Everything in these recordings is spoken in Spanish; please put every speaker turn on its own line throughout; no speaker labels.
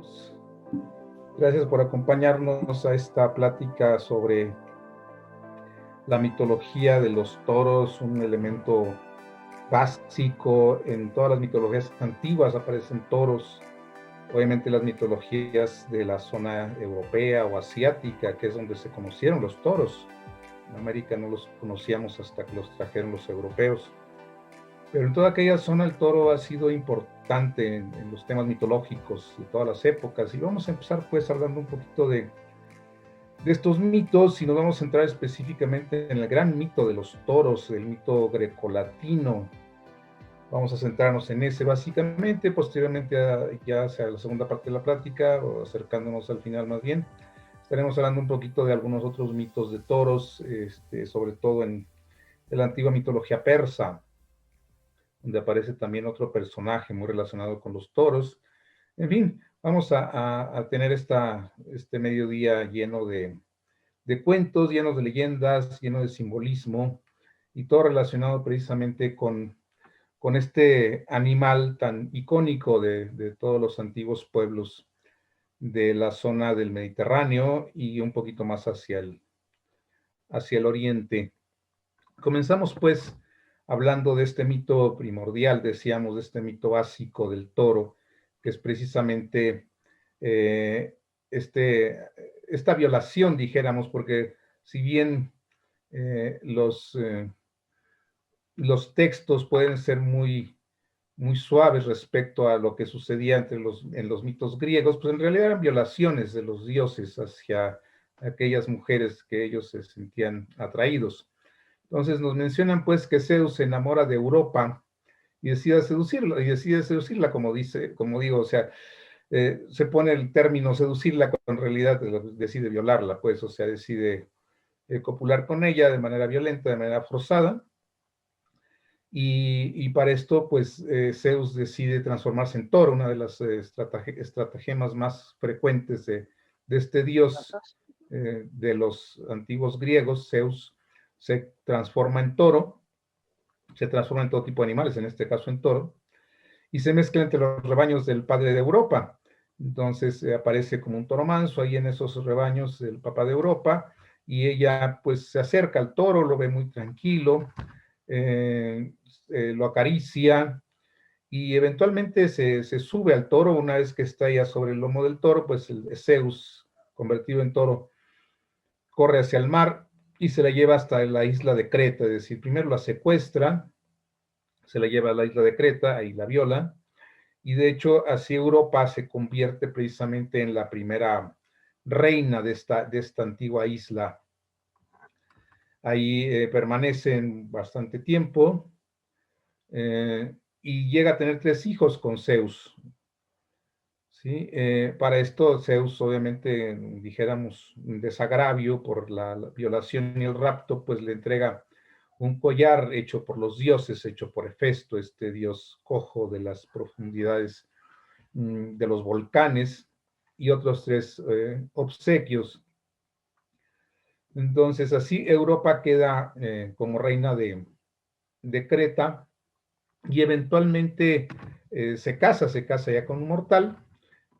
todos. Gracias por acompañarnos a esta plática sobre la mitología de los toros, un elemento básico. En todas las mitologías antiguas aparecen toros. Obviamente las mitologías de la zona europea o asiática, que es donde se conocieron los toros. En América no los conocíamos hasta que los trajeron los europeos. Pero en toda aquella zona el toro ha sido importante en los temas mitológicos de todas las épocas. Y vamos a empezar pues hablando un poquito de estos mitos, y nos vamos a centrar específicamente en el gran mito de los toros, el mito grecolatino. Vamos a centrarnos en ese básicamente, posteriormente ya hacia la segunda parte de la plática, o acercándonos al final más bien, estaremos hablando un poquito de algunos otros mitos de toros, sobre todo en la antigua mitología persa, donde aparece también otro personaje muy relacionado con los toros. En fin, vamos a tener este mediodía lleno de cuentos, llenos de leyendas, lleno de simbolismo, y todo relacionado precisamente con este animal tan icónico de todos los antiguos pueblos de la zona del Mediterráneo y un poquito más hacia el oriente. Comenzamos pues hablando de este mito primordial, decíamos, de este mito básico del toro, que es precisamente esta violación, dijéramos, porque si bien los textos pueden ser muy, muy suaves respecto a lo que sucedía en los mitos griegos, pues en realidad eran violaciones de los dioses hacia aquellas mujeres que ellos se sentían atraídos. Entonces nos mencionan pues que Zeus se enamora de Europa y decide seducirla, como digo, o sea, se pone el término seducirla, cuando en realidad decide violarla, pues, o sea, decide copular con ella de manera violenta, de manera forzada, y para esto, pues, Zeus decide transformarse en toro, una de las estratagemas más frecuentes de este dios de los antiguos griegos. Zeus se transforma en toro, se transforma en todo tipo de animales, en este caso en toro, y se mezcla entre los rebaños del padre de Europa. Entonces aparece como un toro manso ahí en esos rebaños del papá de Europa, y ella pues se acerca al toro, lo ve muy tranquilo, lo acaricia, y eventualmente se sube al toro. Una vez que está ya sobre el lomo del toro, pues el Zeus, convertido en toro, corre hacia el mar y se la lleva hasta la isla de Creta. Es decir, primero la secuestra, se la lleva a la isla de Creta, ahí la viola, y de hecho así Europa se convierte precisamente en la primera reina de esta antigua isla. Ahí permanecen bastante tiempo, y llega a tener 3 hijos con Zeus. ¿Sí? Para esto Zeus, obviamente, dijéramos, un desagravio por la violación y el rapto, pues le entrega un collar hecho por los dioses, hecho por Hefesto, este dios cojo de las profundidades de los volcanes, y otros 3 obsequios. Entonces así Europa queda como reina de Creta, y eventualmente se casa ya con un mortal.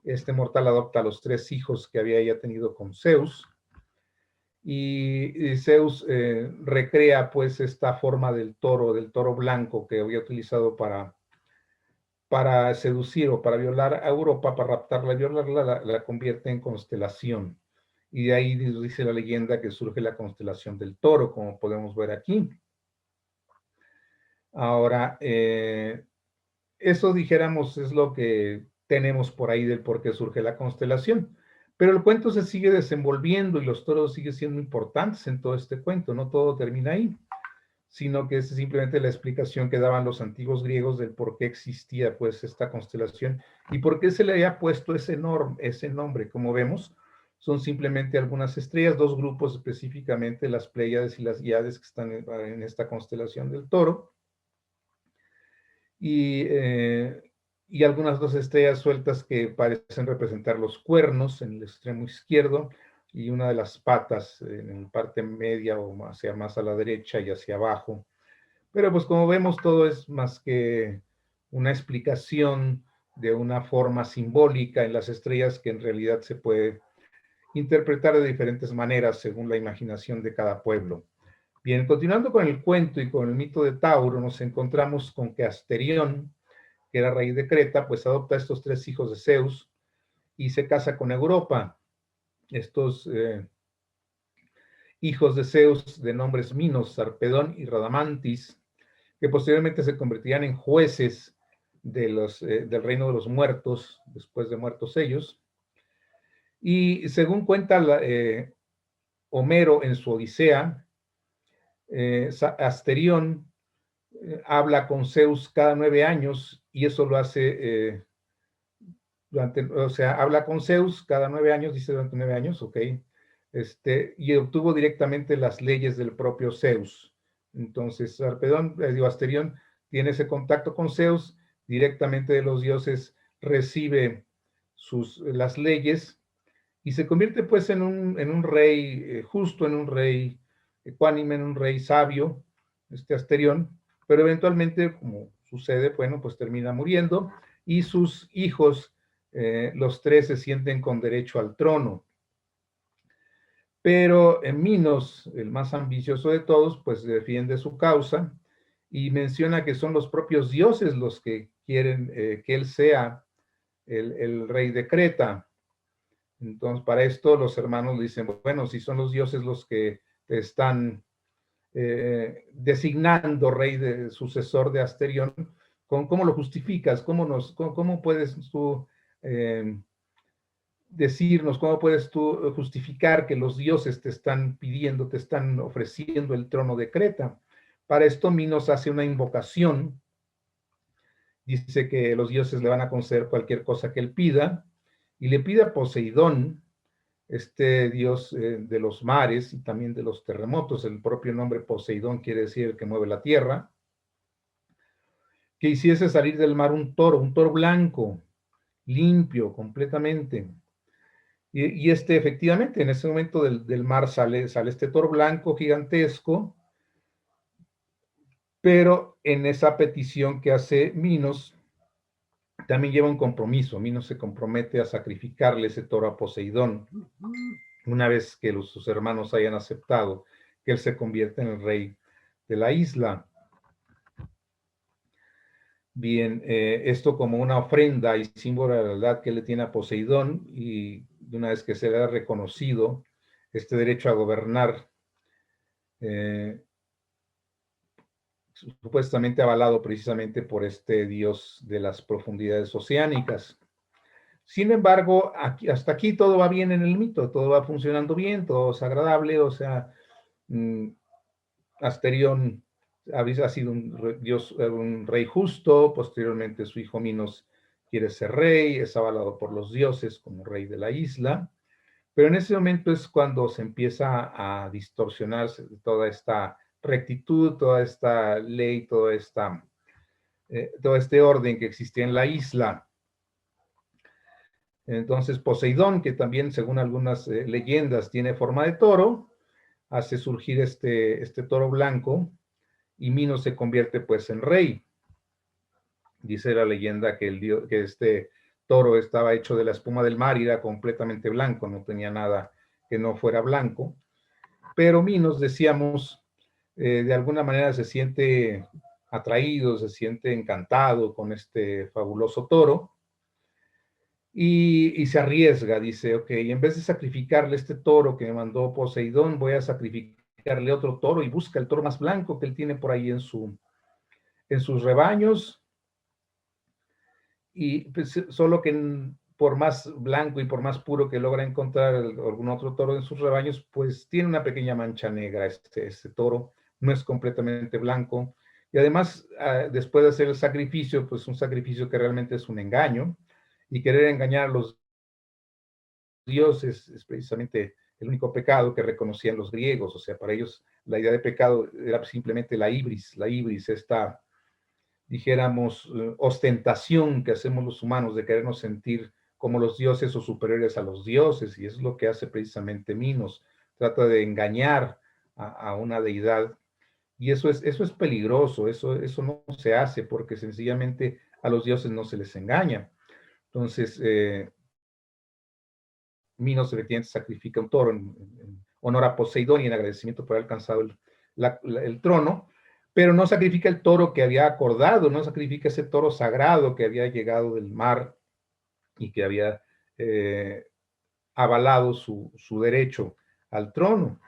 Este mortal adopta a los 3 hijos que había ya tenido con Zeus, y Zeus recrea pues esta forma del toro blanco que había utilizado para seducir o para violar a Europa, para raptarla y violarla, la convierte en constelación. Y de ahí dice la leyenda que surge la constelación del toro, como podemos ver aquí. Ahora, eso, dijéramos, es lo que tenemos por ahí del por qué surge la constelación. Pero el cuento se sigue desenvolviendo y los toros siguen siendo importantes en todo este cuento. No todo termina ahí, sino que es simplemente la explicación que daban los antiguos griegos del por qué existía pues esta constelación y por qué se le había puesto ese nombre. Como vemos, son simplemente algunas estrellas, 2 grupos específicamente, las Pléyades y las Híades, que están en esta constelación del toro, y algunas 2 estrellas sueltas que parecen representar los cuernos en el extremo izquierdo, y una de las patas en la parte media o hacia más a la derecha y hacia abajo. Pero pues como vemos, todo es más que una explicación de una forma simbólica en las estrellas que en realidad se puede interpretar de diferentes maneras según la imaginación de cada pueblo. Bien, continuando con el cuento y con el mito de Tauro, nos encontramos con que Asterión, que era rey de Creta, pues adopta a estos 3 hijos de Zeus y se casa con Europa. Estos hijos de Zeus, de nombres Minos, Sarpedón y Radamantis, que posteriormente se convertirían en jueces del reino de los muertos, después de muertos ellos. Y según cuenta Homero en su Odisea, Asterión habla con Zeus cada 9 años y eso lo hace o sea, habla con Zeus cada 9 años, dice durante 9 años, ok, y obtuvo directamente las leyes del propio Zeus. Entonces, Asterión tiene ese contacto con Zeus, directamente de los dioses recibe las leyes y se convierte pues en un rey justo, en un rey ecuánime, en un rey sabio, Asterión, pero eventualmente, como sucede, bueno, pues termina muriendo y sus hijos, los 3 se sienten con derecho al trono. Pero Minos, el más ambicioso de todos, pues defiende su causa y menciona que son los propios dioses los que quieren que él sea el rey de Creta. Entonces, para esto los hermanos le dicen, bueno, si son los dioses los que te están designando rey sucesor de Asterión, ¿cómo lo justificas? ¿Cómo puedes tú decirnos, cómo puedes tú justificar que los dioses te están pidiendo, te están ofreciendo el trono de Creta? Para esto Minos hace una invocación, dice que los dioses le van a conceder cualquier cosa que él pida, y le pide a Poseidón, este dios de los mares y también de los terremotos, el propio nombre Poseidón quiere decir el que mueve la tierra, que hiciese salir del mar un toro blanco, limpio completamente. Y efectivamente, en ese momento del mar sale este toro blanco gigantesco, pero en esa petición que hace Minos, también lleva un compromiso. Minos se compromete a sacrificarle ese toro a Poseidón, una vez que sus hermanos hayan aceptado que él se convierta en el rey de la isla. Bien, esto como una ofrenda y símbolo de la verdad que él le tiene a Poseidón, y una vez que se le ha reconocido este derecho a gobernar, supuestamente avalado precisamente por este dios de las profundidades oceánicas. Sin embargo, hasta aquí todo va bien en el mito, todo va funcionando bien, todo es agradable, o sea, Asterión ha sido un rey justo, posteriormente su hijo Minos quiere ser rey, es avalado por los dioses como rey de la isla, pero en ese momento es cuando se empieza a distorsionarse toda esta rectitud, toda esta ley, todo este orden que existía en la isla. Entonces Poseidón, que también según algunas leyendas tiene forma de toro, hace surgir este toro blanco y Minos se convierte pues en rey. Dice la leyenda que este toro estaba hecho de la espuma del mar y era completamente blanco, no tenía nada que no fuera blanco. Pero Minos, decíamos, de alguna manera se siente atraído, se siente encantado con este fabuloso toro y se arriesga, dice, ok, en vez de sacrificarle este toro que me mandó Poseidón, voy a sacrificarle otro toro y busca el toro más blanco que él tiene por ahí en sus rebaños, y pues, solo que por más blanco y por más puro que logra encontrar algún otro toro en sus rebaños, pues tiene una pequeña mancha negra este toro, no es completamente blanco, y además después de hacer el sacrificio, pues un sacrificio que realmente es un engaño, y querer engañar a los dioses es precisamente el único pecado que reconocían los griegos, o sea, para ellos la idea de pecado era simplemente la ibris, esta, dijéramos, ostentación que hacemos los humanos de querernos sentir como los dioses o superiores a los dioses, y eso es lo que hace precisamente Minos, trata de engañar a una deidad, y eso es peligroso, eso no se hace porque sencillamente a los dioses no se les engaña. Entonces, Minos efectivamente sacrifica un toro en honor a Poseidón y en agradecimiento por haber alcanzado el trono, pero no sacrifica el toro que había acordado, no sacrifica ese toro sagrado que había llegado del mar y que había avalado su derecho al trono.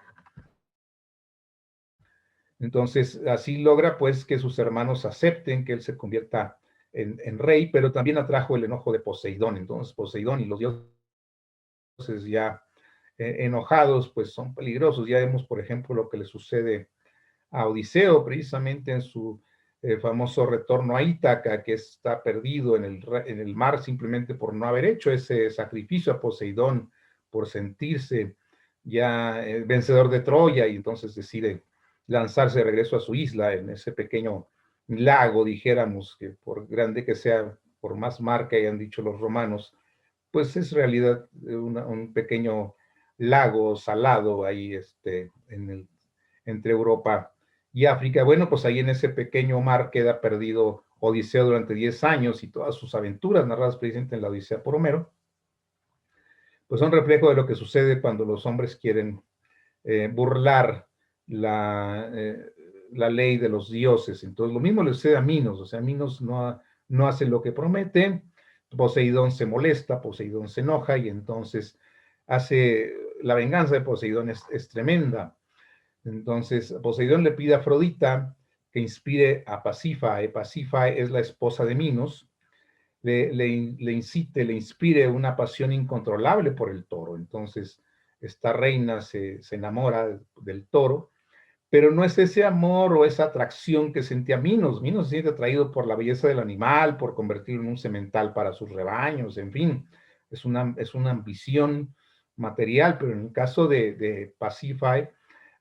Entonces, así logra pues que sus hermanos acepten que él se convierta en rey, pero también atrajo el enojo de Poseidón. Entonces, Poseidón y los dioses ya enojados, pues son peligrosos. Ya vemos, por ejemplo, lo que le sucede a Odiseo, precisamente en su famoso retorno a Ítaca, que está perdido en el mar simplemente por no haber hecho ese sacrificio a Poseidón, por sentirse ya vencedor de Troya, y entonces decide lanzarse de regreso a su isla, en ese pequeño lago, dijéramos, que por grande que sea, por más mar que hayan dicho los romanos, pues es realidad un pequeño lago salado ahí entre Europa y África. Bueno, pues ahí en ese pequeño mar queda perdido Odiseo durante 10 años y todas sus aventuras narradas precisamente en la Odisea por Homero, pues son reflejo de lo que sucede cuando los hombres quieren burlar la, eh, la ley de los dioses. Entonces lo mismo le sucede a Minos, o sea, Minos no hace lo que promete, Poseidón se molesta, Poseidón se enoja y entonces la venganza de Poseidón es tremenda. Entonces Poseidón le pide a Afrodita que inspire a Pasífae. Pasífae es la esposa de Minos, le incite, le inspire una pasión incontrolable por el toro. Entonces, esta reina se enamora del toro, pero no es ese amor o esa atracción que sentía Minos. Minos se siente atraído por la belleza del animal, por convertirlo en un semental para sus rebaños, en fin, es una ambición material, pero en el caso de Pasífae,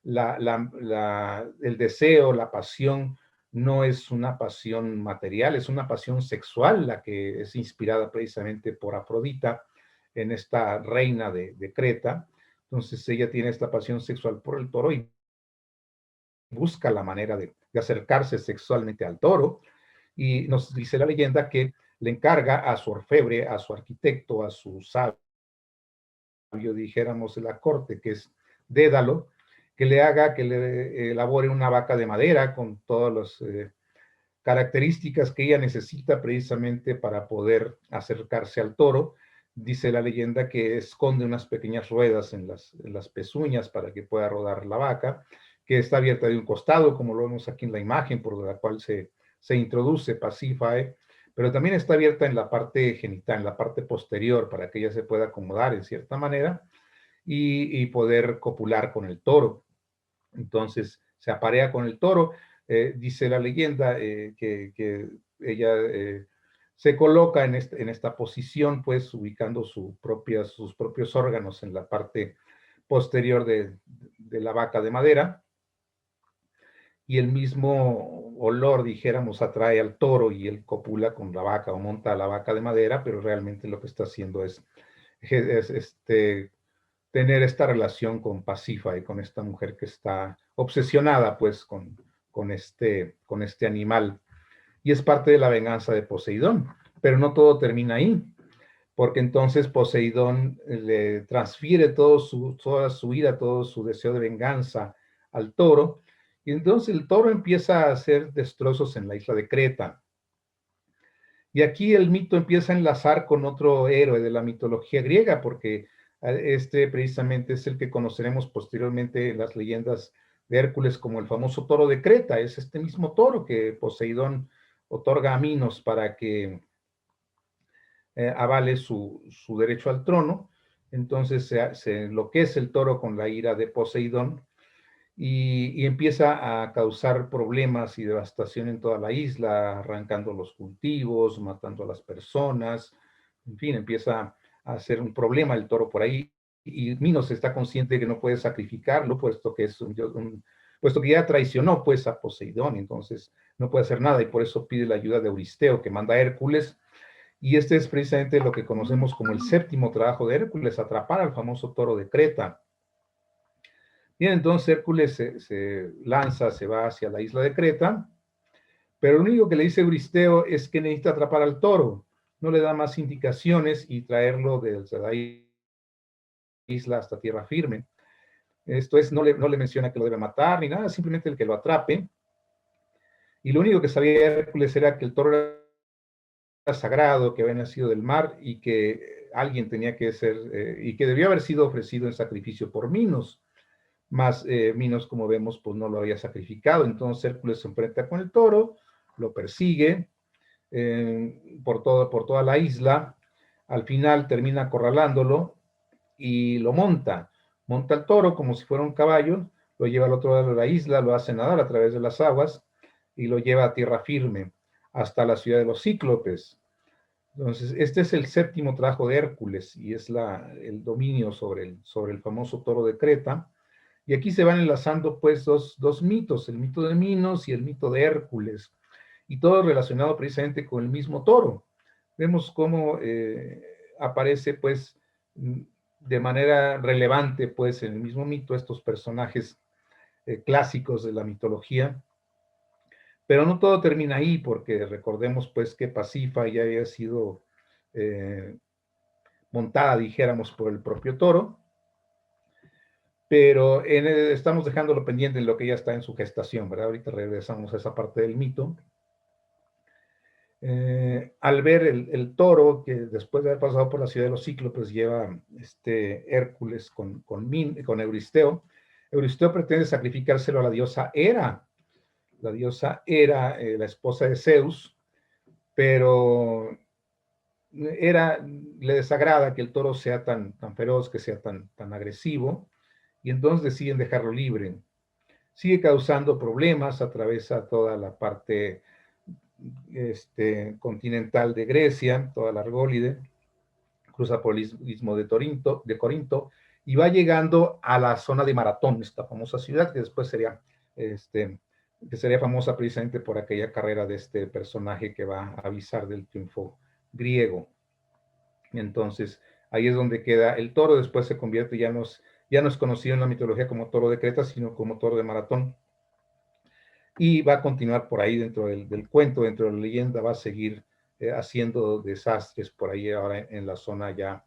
el deseo, la pasión, no es una pasión material, es una pasión sexual, la que es inspirada precisamente por Afrodita, en esta reina de Creta. Entonces ella tiene esta pasión sexual por el toro y busca la manera de acercarse sexualmente al toro. Y nos dice la leyenda que le encarga a su orfebre, a su arquitecto, a su sabio, dijéramos, de la corte, que es Dédalo, que le elabore una vaca de madera con todas las características que ella necesita precisamente para poder acercarse al toro. Dice la leyenda que esconde unas pequeñas ruedas en las pezuñas para que pueda rodar la vaca, que está abierta de un costado, como lo vemos aquí en la imagen, por la cual se introduce Pasífae, pero también está abierta en la parte genital, en la parte posterior, para que ella se pueda acomodar en cierta manera y poder copular con el toro. Entonces se aparea con el toro. Dice la leyenda que ella se coloca en esta posición, pues ubicando sus propios órganos en la parte posterior de la vaca de madera, y el mismo olor, dijéramos, atrae al toro y él copula con la vaca o monta a la vaca de madera, pero realmente lo que está haciendo es tener esta relación con Pasífae, con esta mujer que está obsesionada pues con este animal. Y es parte de la venganza de Poseidón, pero no todo termina ahí, porque entonces Poseidón le transfiere toda su ira, todo su deseo de venganza al toro, y entonces el toro empieza a hacer destrozos en la isla de Creta. Y aquí el mito empieza a enlazar con otro héroe de la mitología griega, porque este precisamente es el que conoceremos posteriormente en las leyendas de Hércules como el famoso toro de Creta. Es este mismo toro que Poseidón otorga a Minos para que avale su derecho al trono. Entonces se enloquece el toro con la ira de Poseidón y empieza a causar problemas y devastación en toda la isla, arrancando los cultivos, matando a las personas, en fin, empieza a hacer un problema el toro por ahí, y Minos está consciente de que no puede sacrificarlo, puesto que ya traicionó pues a Poseidón, entonces no puede hacer nada, y por eso pide la ayuda de Euristeo, que manda a Hércules, y este es precisamente lo que conocemos como el séptimo trabajo de Hércules, atrapar al famoso toro de Creta. Bien, entonces Hércules se lanza, se va hacia la isla de Creta, pero lo único que le dice Euristeo es que necesita atrapar al toro. no le da más indicaciones y traerlo desde la isla hasta tierra firme. Esto es, no le menciona que lo debe matar ni nada, simplemente el que lo atrape. Y lo único que sabía Hércules era que el toro era sagrado, que había nacido del mar y que alguien tenía que ser, y que debió haber sido ofrecido en sacrificio por Minos. Más Minos, como vemos, pues no lo había sacrificado. Entonces Hércules se enfrenta con el toro, lo persigue por toda la isla. Al final termina acorralándolo y lo monta. Monta el toro como si fuera un caballo, lo lleva al otro lado de la isla, lo hace nadar a través de las aguas y lo lleva a tierra firme hasta la ciudad de los Cíclopes. Entonces, este es el séptimo trabajo de Hércules y es el dominio sobre el famoso toro de Creta. Y aquí se van enlazando pues dos mitos, el mito de Minos y el mito de Hércules, y todo relacionado precisamente con el mismo toro. Vemos cómo aparece pues de manera relevante pues en el mismo mito estos personajes clásicos de la mitología, pero no todo termina ahí, porque recordemos pues que Pasífae ya había sido eh, montada, dijéramos, por el propio toro, pero estamos dejándolo pendiente en lo que ya está en su gestación, ¿verdad? Ahorita regresamos a esa parte del mito. Al ver el toro, que después de haber pasado por la ciudad de los Cíclopes, lleva Hércules con Euristeo. Euristeo pretende sacrificárselo a la diosa Hera. La diosa Hera, la esposa de Zeus, pero le desagrada que el toro sea tan feroz, que sea tan agresivo, y entonces deciden dejarlo libre. Sigue causando problemas, atraviesa toda la parte continental de Grecia, toda la Argólide, cruza por el istmo de Corinto, y va llegando a la zona de Maratón, esta famosa ciudad que después que sería famosa precisamente por aquella carrera de este personaje que va a avisar del triunfo griego. Entonces, ahí es donde queda el toro. Después se convierte, ya no es conocido en la mitología como toro de Creta, sino como toro de Maratón. Y va a continuar por ahí dentro del cuento, dentro de la leyenda, va a seguir haciendo desastres por ahí ahora en la zona ya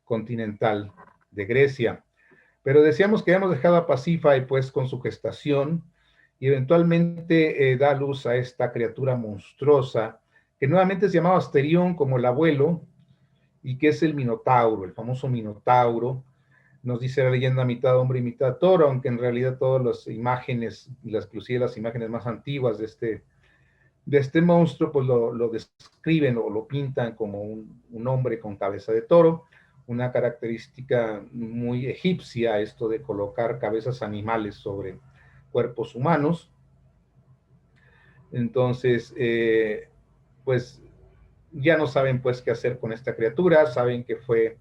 continental de Grecia. Pero decíamos que habíamos dejado a Pasífae pues con su gestación y eventualmente da luz a esta criatura monstruosa que nuevamente se llamaba Asterión como el abuelo, y que es el Minotauro, el famoso Minotauro. Nos dice la leyenda mitad hombre y mitad toro, aunque en realidad todas las imágenes, inclusive las imágenes más antiguas de este monstruo, pues lo describen o lo pintan como un hombre con cabeza de toro, una característica muy egipcia, esto de colocar cabezas animales sobre cuerpos humanos. Entonces, pues ya no saben pues qué hacer con esta criatura, saben que fue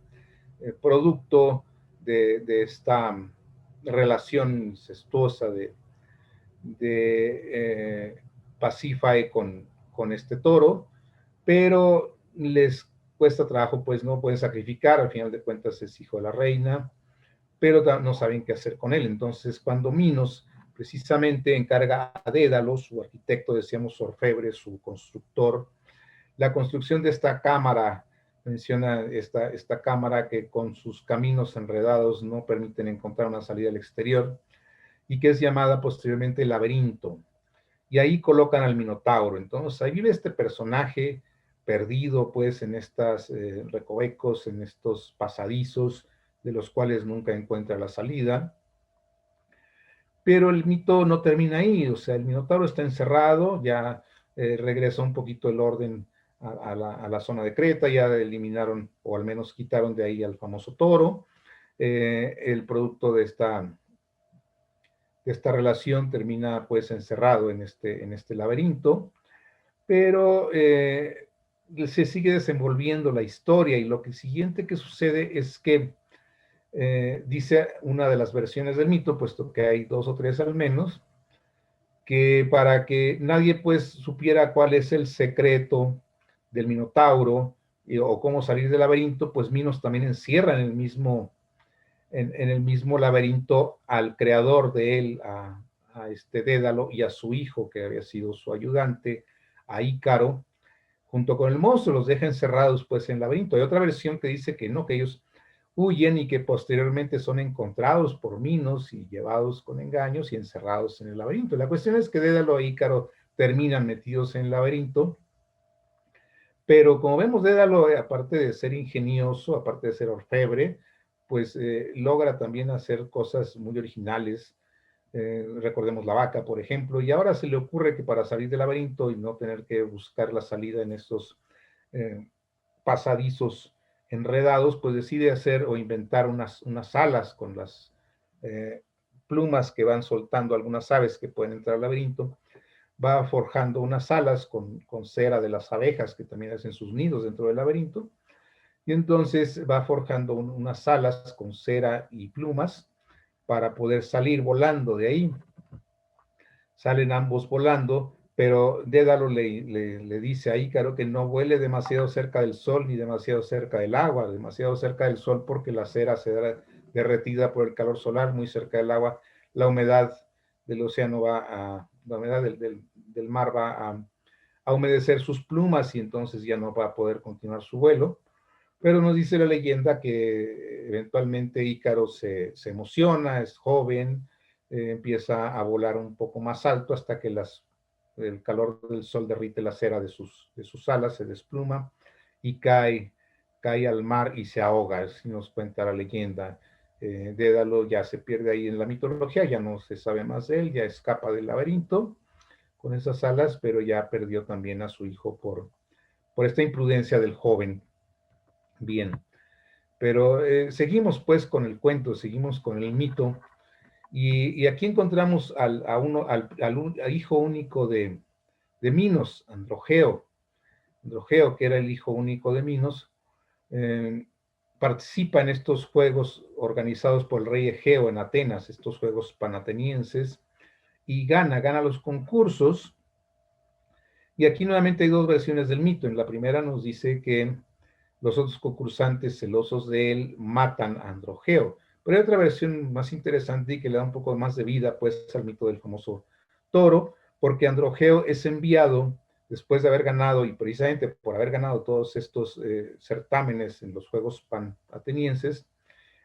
producto de esta relación incestuosa de Pasífae con este toro, pero les cuesta trabajo, pues no pueden sacrificar, al final de cuentas es hijo de la reina, pero no saben qué hacer con él. Entonces, cuando Minos precisamente encarga a Dédalo, su arquitecto, decíamos orfebre, su constructor, la construcción de esta cámara, menciona esta cámara que con sus caminos enredados no permiten encontrar una salida al exterior, y que es llamada posteriormente el laberinto. Y ahí colocan al Minotauro. Entonces ahí vive este personaje perdido pues en estos recovecos, en estos pasadizos de los cuales nunca encuentra la salida. Pero el mito no termina ahí, o sea, el Minotauro está encerrado, ya regresa un poquito el orden a la zona de Creta, ya eliminaron o al menos quitaron de ahí al famoso toro. El producto de esta relación termina pues encerrado en este laberinto, pero se sigue desenvolviendo la historia, y lo siguiente que sucede es que dice una de las versiones del mito, puesto que hay dos o tres al menos, que para que nadie pues supiera cuál es el secreto del Minotauro o cómo salir del laberinto, pues Minos también encierra en el mismo laberinto al creador de él, a este Dédalo, y a su hijo, que había sido su ayudante, a Ícaro, junto con el monstruo, los deja encerrados pues en el laberinto. Hay otra versión que dice que no, que ellos huyen y que posteriormente son encontrados por Minos y llevados con engaños y encerrados en el laberinto. La cuestión es que Dédalo e Ícaro terminan metidos en el laberinto, pero como vemos, Dédalo, aparte de ser ingenioso, aparte de ser orfebre, pues logra también hacer cosas muy originales. Recordemos la vaca, por ejemplo, y ahora se le ocurre que para salir del laberinto y no tener que buscar la salida en estos pasadizos enredados, pues decide hacer o inventar unas alas con las plumas que van soltando algunas aves que pueden entrar al laberinto. Va forjando unas alas con cera de las abejas que también hacen sus nidos dentro del laberinto. Y entonces va forjando unas alas con cera y plumas para poder salir volando de ahí. Salen ambos volando, pero Dédalo le dice a Ícaro que no vuele demasiado cerca del sol ni demasiado cerca del agua, demasiado cerca del sol porque la cera se derretida por el calor solar, muy cerca del agua, la humedad del océano la humedad del mar va a humedecer sus plumas y entonces ya no va a poder continuar su vuelo. Pero nos dice la leyenda que eventualmente Ícaro se emociona, es joven, empieza a volar un poco más alto hasta que el calor del sol derrite la cera de sus alas, se despluma y cae al mar y se ahoga, así nos cuenta la leyenda. Dédalo ya se pierde ahí en la mitología, ya no se sabe más de él, ya escapa del laberinto con esas alas, pero ya perdió también a su hijo por esta imprudencia del joven. Bien, pero seguimos pues con el cuento, seguimos con el mito, y aquí encontramos al hijo único de Minos, Androgeo. Androgeo, que era el hijo único de Minos, eh, participa en estos juegos organizados por el rey Egeo en Atenas, estos juegos panatenienses, y gana los concursos. Y aquí nuevamente hay dos versiones del mito. En la primera nos dice que los otros concursantes celosos de él matan a Androgeo. Pero hay otra versión más interesante y que le da un poco más de vida pues al mito del famoso toro, porque Androgeo es enviado después de haber ganado, y precisamente por haber ganado todos estos certámenes en los Juegos Pan-Atenienses,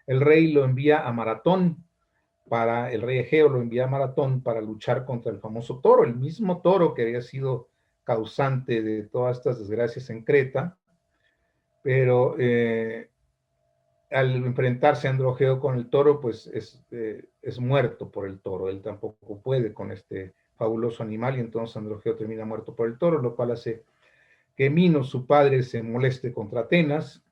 el rey lo envía a Maratón, el rey Egeo lo envía a Maratón para luchar contra el famoso toro, el mismo toro que había sido causante de todas estas desgracias en Creta, pero al enfrentarse Androgeo con el toro, pues es muerto por el toro, él tampoco puede con este fabuloso animal, y entonces Androgeo termina muerto por el toro, lo cual hace que Minos, su padre, se moleste contra Atenas,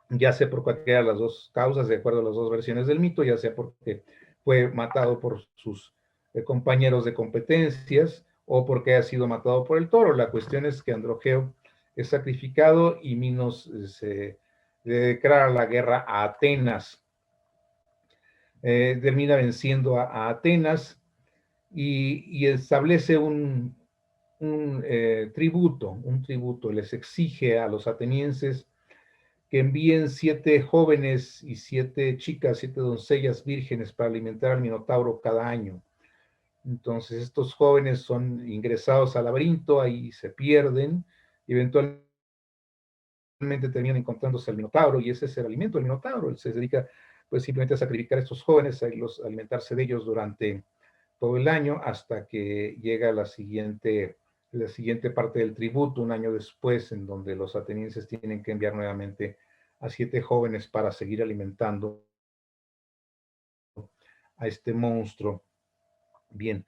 ya sea por cualquiera de las dos causas, de acuerdo a las dos versiones del mito, ya sea porque fue matado por sus compañeros de competencias, o porque ha sido matado por el toro. La cuestión es que Androgeo es sacrificado y Minos se declara la guerra a Atenas. Termina venciendo a Atenas y establece un tributo, les exige a los atenienses que envíen 7 jóvenes y 7 chicas, 7 doncellas vírgenes para alimentar al Minotauro cada año. Entonces estos jóvenes son ingresados al laberinto, ahí se pierden, y eventualmente terminan encontrándose al Minotauro, y ese es el alimento del Minotauro. Él se dedica pues simplemente a sacrificar a estos jóvenes, a alimentarse de ellos durante todo el año, hasta que llega la siguiente parte del tributo, un año después, en donde los atenienses tienen que enviar nuevamente a 7 jóvenes para seguir alimentando a este monstruo. Bien,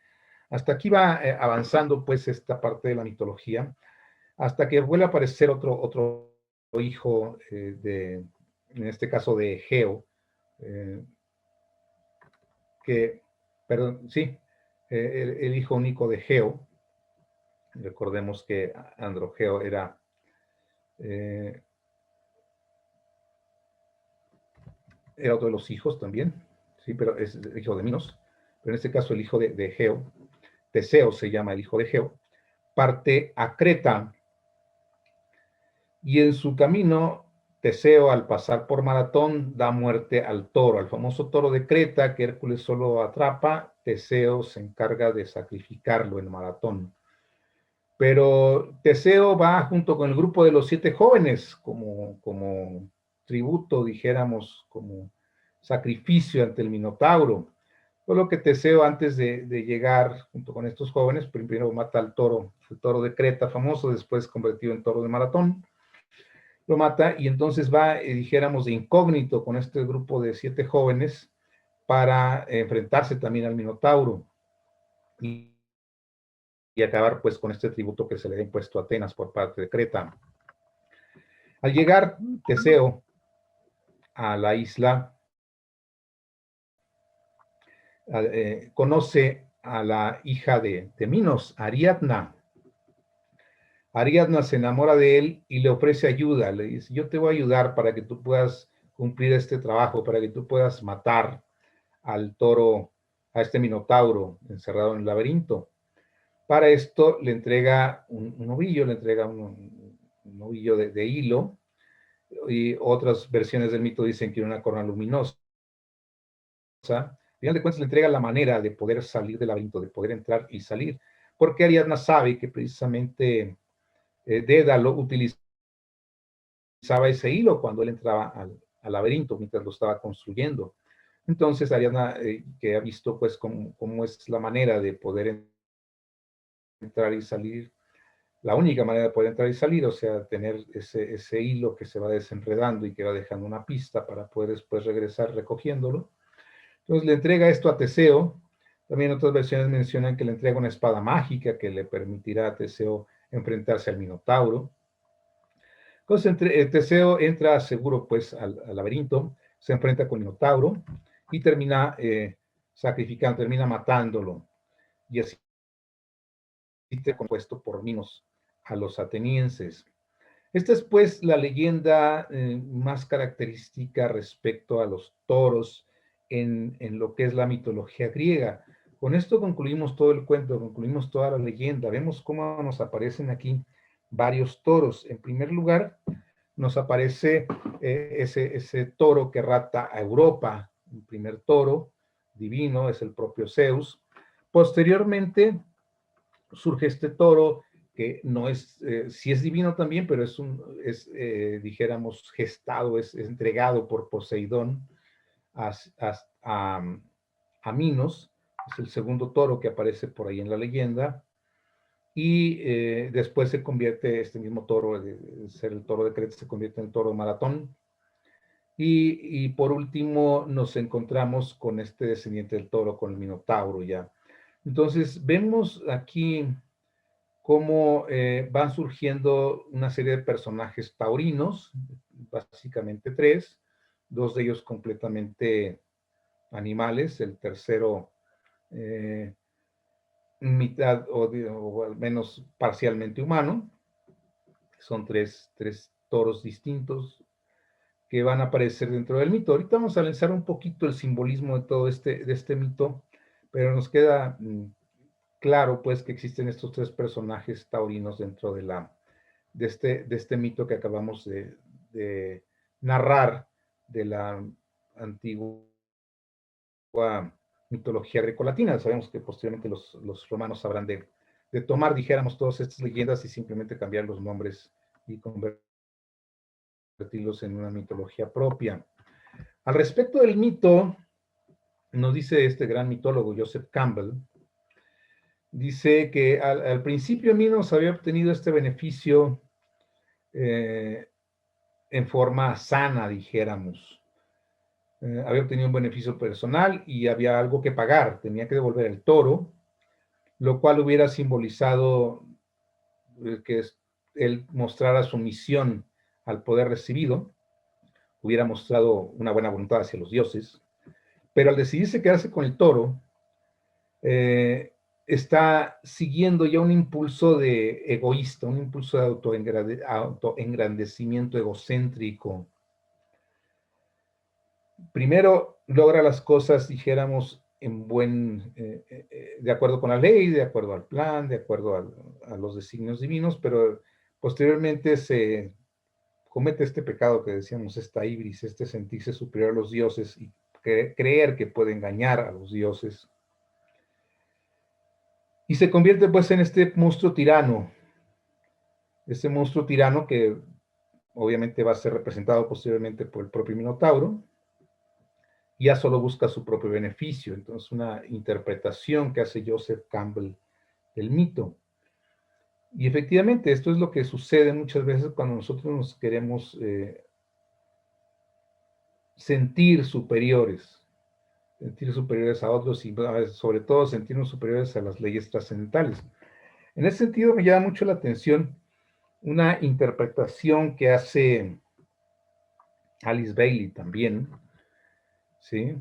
hasta aquí va avanzando pues esta parte de la mitología, hasta que vuelve a aparecer otro hijo en este caso de Egeo, eh, perdón, sí, el hijo único de Egeo. Recordemos que Androgeo eh, era otro de los hijos también, sí, pero es el hijo de Minos, pero en este caso el hijo de Egeo, Teseo se llama el hijo de Egeo, parte a Creta, y en su camino Teseo, al pasar por Maratón, da muerte al toro, al famoso toro de Creta que Hércules solo atrapa. Teseo se encarga de sacrificarlo en Maratón. Pero Teseo va junto con el grupo de los 7 jóvenes como tributo, dijéramos, como sacrificio ante el Minotauro. Por lo que Teseo, antes de llegar junto con estos jóvenes, primero mata al toro, el toro de Creta famoso, después convertido en toro de Maratón, lo mata y entonces va, dijéramos, de incógnito con este grupo de 7 jóvenes para enfrentarse también al Minotauro y acabar pues con este tributo que se le ha impuesto a Atenas por parte de Creta. Al llegar Teseo a la isla, conoce a la hija de Minos, Ariadna. Ariadna se enamora de él y le ofrece ayuda. Le dice, yo te voy a ayudar para que tú puedas cumplir este trabajo, para que tú puedas matar al toro, a este minotauro encerrado en el laberinto. Para esto le entrega un ovillo, le entrega un ovillo de hilo, y otras versiones del mito dicen que era una corona luminosa. Al final de cuentas le entrega la manera de poder salir del laberinto, de poder entrar y salir, porque Ariadna sabe que precisamente Dédalo utilizaba ese hilo cuando él entraba al laberinto, mientras lo estaba construyendo. Entonces Ariadna, que ha visto pues cómo es la manera de poder entrar y salir, la única manera de poder entrar y salir, o sea, tener ese hilo que se va desenredando y que va dejando una pista para poder después regresar recogiéndolo. Entonces le entrega esto a Teseo. También otras versiones mencionan que le entrega una espada mágica que le permitirá a Teseo enfrentarse al Minotauro. Entonces Teseo entra seguro pues al laberinto, se enfrenta con el Minotauro y termina sacrificando, termina matándolo. Y así compuesto por Minos a los atenienses. Esta es pues la leyenda más característica respecto a los toros en lo que es la mitología griega. Con esto concluimos todo el cuento, concluimos toda la leyenda. Vemos cómo nos aparecen aquí varios toros. En primer lugar, nos aparece ese toro que rapta a Europa. El primer toro divino es el propio Zeus. Posteriormente surge este toro que no es, sí es divino también, pero dijéramos, gestado, es entregado por Poseidón a, a, a Minos, es el segundo toro que aparece por ahí en la leyenda, y después se convierte, este mismo toro, de ser el toro de Creta, se convierte en el toro de Maratón, y por último nos encontramos con este descendiente del toro, con el Minotauro ya. Entonces vemos aquí cómo van surgiendo una serie de personajes taurinos, básicamente 3, 2 de ellos completamente animales, el tercero mitad o al menos parcialmente humano. Son tres toros distintos que van a aparecer dentro del mito. Ahorita vamos a analizar un poquito el simbolismo de todo de este mito, pero nos queda claro pues que existen estos 3 personajes taurinos dentro de este mito que acabamos de narrar de la antigua mitología grecolatina. Sabemos que posteriormente los romanos sabrán de tomar, dijéramos, todas estas leyendas y simplemente cambiar los nombres y convertirlos en una mitología propia. Al respecto del mito, nos dice este gran mitólogo Joseph Campbell, dice que al principio Minos había obtenido este beneficio en forma sana, dijéramos. Había obtenido un beneficio personal y había algo que pagar, tenía que devolver el toro, lo cual hubiera simbolizado que él mostrara su misión al poder recibido, hubiera mostrado una buena voluntad hacia los dioses, pero al decidirse quedarse con el toro, está siguiendo ya un impulso de egoísta, un impulso de autoengrandecimiento egocéntrico. Primero logra las cosas, dijéramos, de acuerdo con la ley, de acuerdo al plan, de acuerdo a los designios divinos, pero posteriormente se comete este pecado que decíamos, esta ibris, este sentirse superior a los dioses y creer que puede engañar a los dioses. Y se convierte pues en este monstruo tirano, Ese monstruo tirano que obviamente va a ser representado posteriormente por el propio Minotauro, ya solo busca su propio beneficio. Entonces, una interpretación que hace Joseph Campbell del mito. Y efectivamente, esto es lo que sucede muchas veces cuando nosotros nos queremos sentir superiores a otros y sobre todo sentirnos superiores a las leyes trascendentales. En ese sentido me llama mucho la atención una interpretación que hace Alice Bailey también, ¿sí?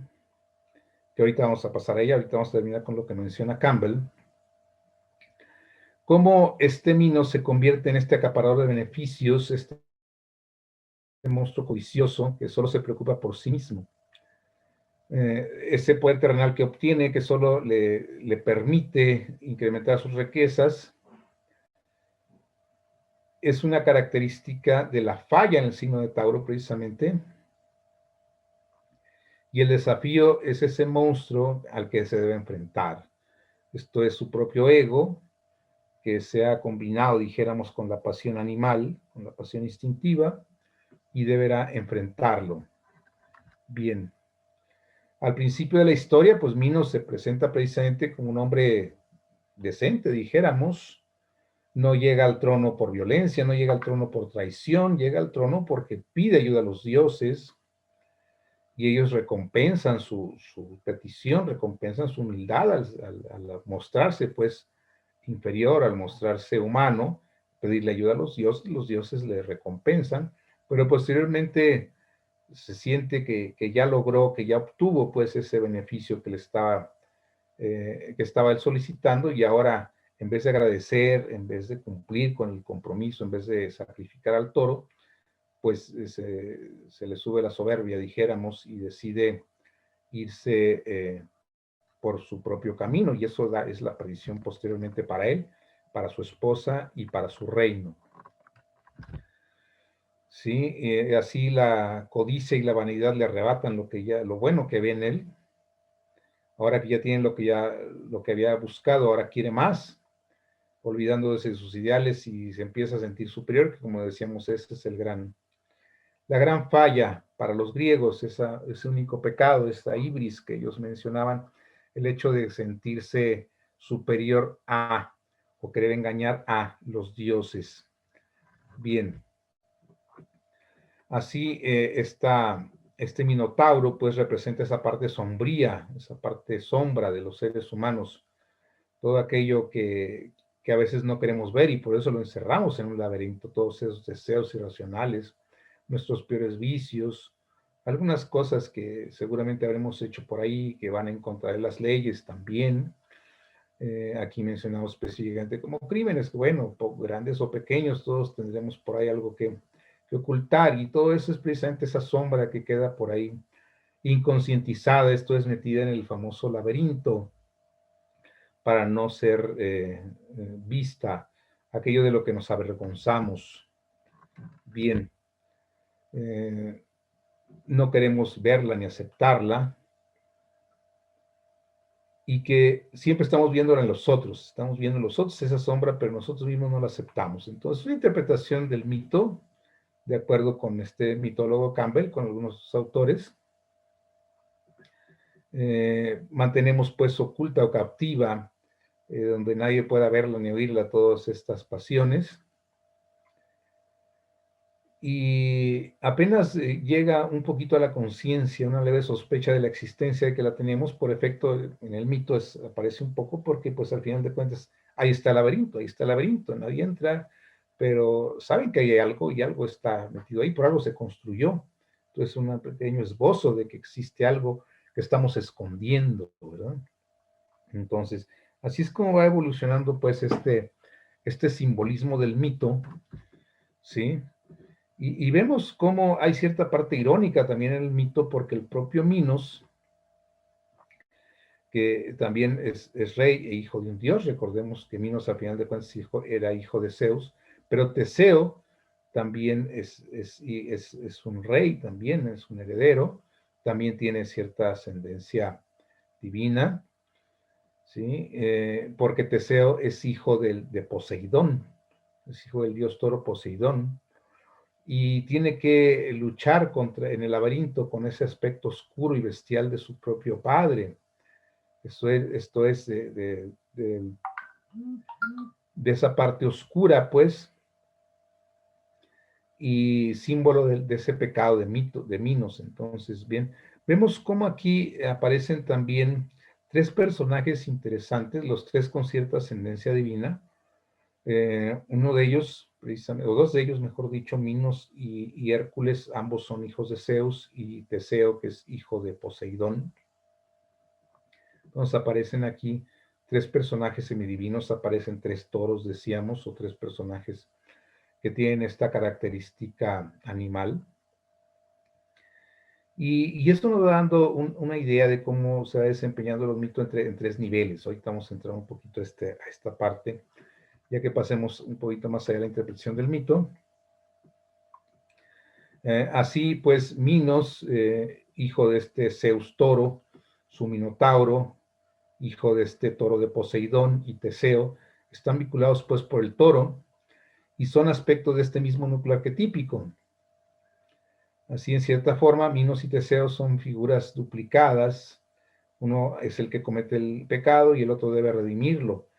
Que ahorita vamos a pasar a ella, ahorita vamos a terminar con lo que menciona Campbell. Cómo este Minos se convierte en este acaparador de beneficios, este monstruo codicioso que solo se preocupa por sí mismo. Ese poder terrenal que obtiene, que solo le permite incrementar sus riquezas, es una característica de la falla en el signo de Tauro, precisamente. Y el desafío es ese monstruo al que se debe enfrentar. Esto es su propio ego, que se ha combinado, dijéramos, con la pasión animal, con la pasión instintiva, y deberá enfrentarlo. Bien. Al principio de la historia, pues Minos se presenta precisamente como un hombre decente, dijéramos. No llega al trono por violencia, no llega al trono por traición, llega al trono porque pide ayuda a los dioses y ellos recompensan su petición, recompensan su humildad al mostrarse pues inferior, al mostrarse humano, pedirle ayuda a los dioses le recompensan, pero posteriormente se siente que ya logró, que ya obtuvo pues ese beneficio que estaba él solicitando y ahora en vez de agradecer, en vez de cumplir con el compromiso, en vez de sacrificar al toro, pues se le sube la soberbia, dijéramos, y decide irse por su propio camino y eso es la perdición posteriormente para él, para su esposa y para su reino. ¿Sí? Así la codicia y la vanidad le arrebatan lo bueno que ve en él. Ahora que ya tiene lo que había buscado, ahora quiere más, olvidándose de sus ideales y se empieza a sentir superior, que como decíamos, ese es la gran falla para los griegos, ese único pecado, esta ibris que ellos mencionaban, el hecho de sentirse superior a o querer engañar a los dioses. Bien, así este Minotauro pues representa esa parte sombría, esa parte sombra de los seres humanos, todo aquello que a veces no queremos ver y por eso lo encerramos en un laberinto, todos esos deseos irracionales, nuestros peores vicios, algunas cosas que seguramente habremos hecho por ahí que van en contra de las leyes también. Aquí mencionamos específicamente como crímenes, que bueno, grandes o pequeños, todos tendremos por ahí algo que ocultar y todo eso es precisamente esa sombra que queda por ahí inconscientizada, esto es metida en el famoso laberinto para no ser vista, aquello de lo que nos avergonzamos. Bien, no queremos verla ni aceptarla y que siempre estamos viéndola en los otros, estamos viendo en los otros esa sombra, pero nosotros mismos no la aceptamos. Entonces, una interpretación del mito, de acuerdo con este mitólogo Campbell, con algunos autores, mantenemos pues oculta o captiva, donde nadie pueda verla ni oírla, todas estas pasiones. Y apenas llega un poquito a la conciencia, una leve sospecha de la existencia de que la tenemos, por efecto, en el mito aparece un poco porque pues al final de cuentas ahí está el laberinto, nadie entra, pero saben que hay algo y algo está metido ahí, por algo se construyó. Entonces un pequeño esbozo de que existe algo que estamos escondiendo, ¿verdad? Entonces, así es como va evolucionando pues este simbolismo del mito, ¿sí? Y vemos cómo hay cierta parte irónica también en el mito, porque el propio Minos, que también es rey e hijo de un dios, recordemos que Minos al final de cuentas era hijo de Zeus, pero Teseo también es un rey, también es un heredero, también tiene cierta ascendencia divina, ¿sí? Porque Teseo es hijo de Poseidón, es hijo del dios toro Poseidón, y tiene que luchar en el laberinto con ese aspecto oscuro y bestial de su propio padre. Esto es de esa parte oscura, pues, y símbolo de ese pecado de Minos. Entonces, bien, vemos cómo aquí aparecen también tres personajes interesantes, los tres con cierta ascendencia divina. Uno de ellos, precisamente, o dos de ellos, mejor dicho, Minos y Hércules, ambos son hijos de Zeus, y Teseo, que es hijo de Poseidón. Entonces aparecen aquí tres personajes semidivinos, aparecen tres toros, decíamos, o tres personajes que tienen esta característica animal. Y esto nos va dando una idea de cómo se va desempeñando los mitos en tres niveles. Hoy estamos entrando un poquito a esta parte, ya que pasemos un poquito más allá de la interpretación del mito. Así pues, Minos, hijo de este Zeus toro, su Minotauro, hijo de este toro de Poseidón, y Teseo, están vinculados pues por el toro, y son aspectos de este mismo núcleo arquetípico. Así, en cierta forma, Minos y Teseo son figuras duplicadas. Uno es el que comete el pecado y el otro debe redimirlo.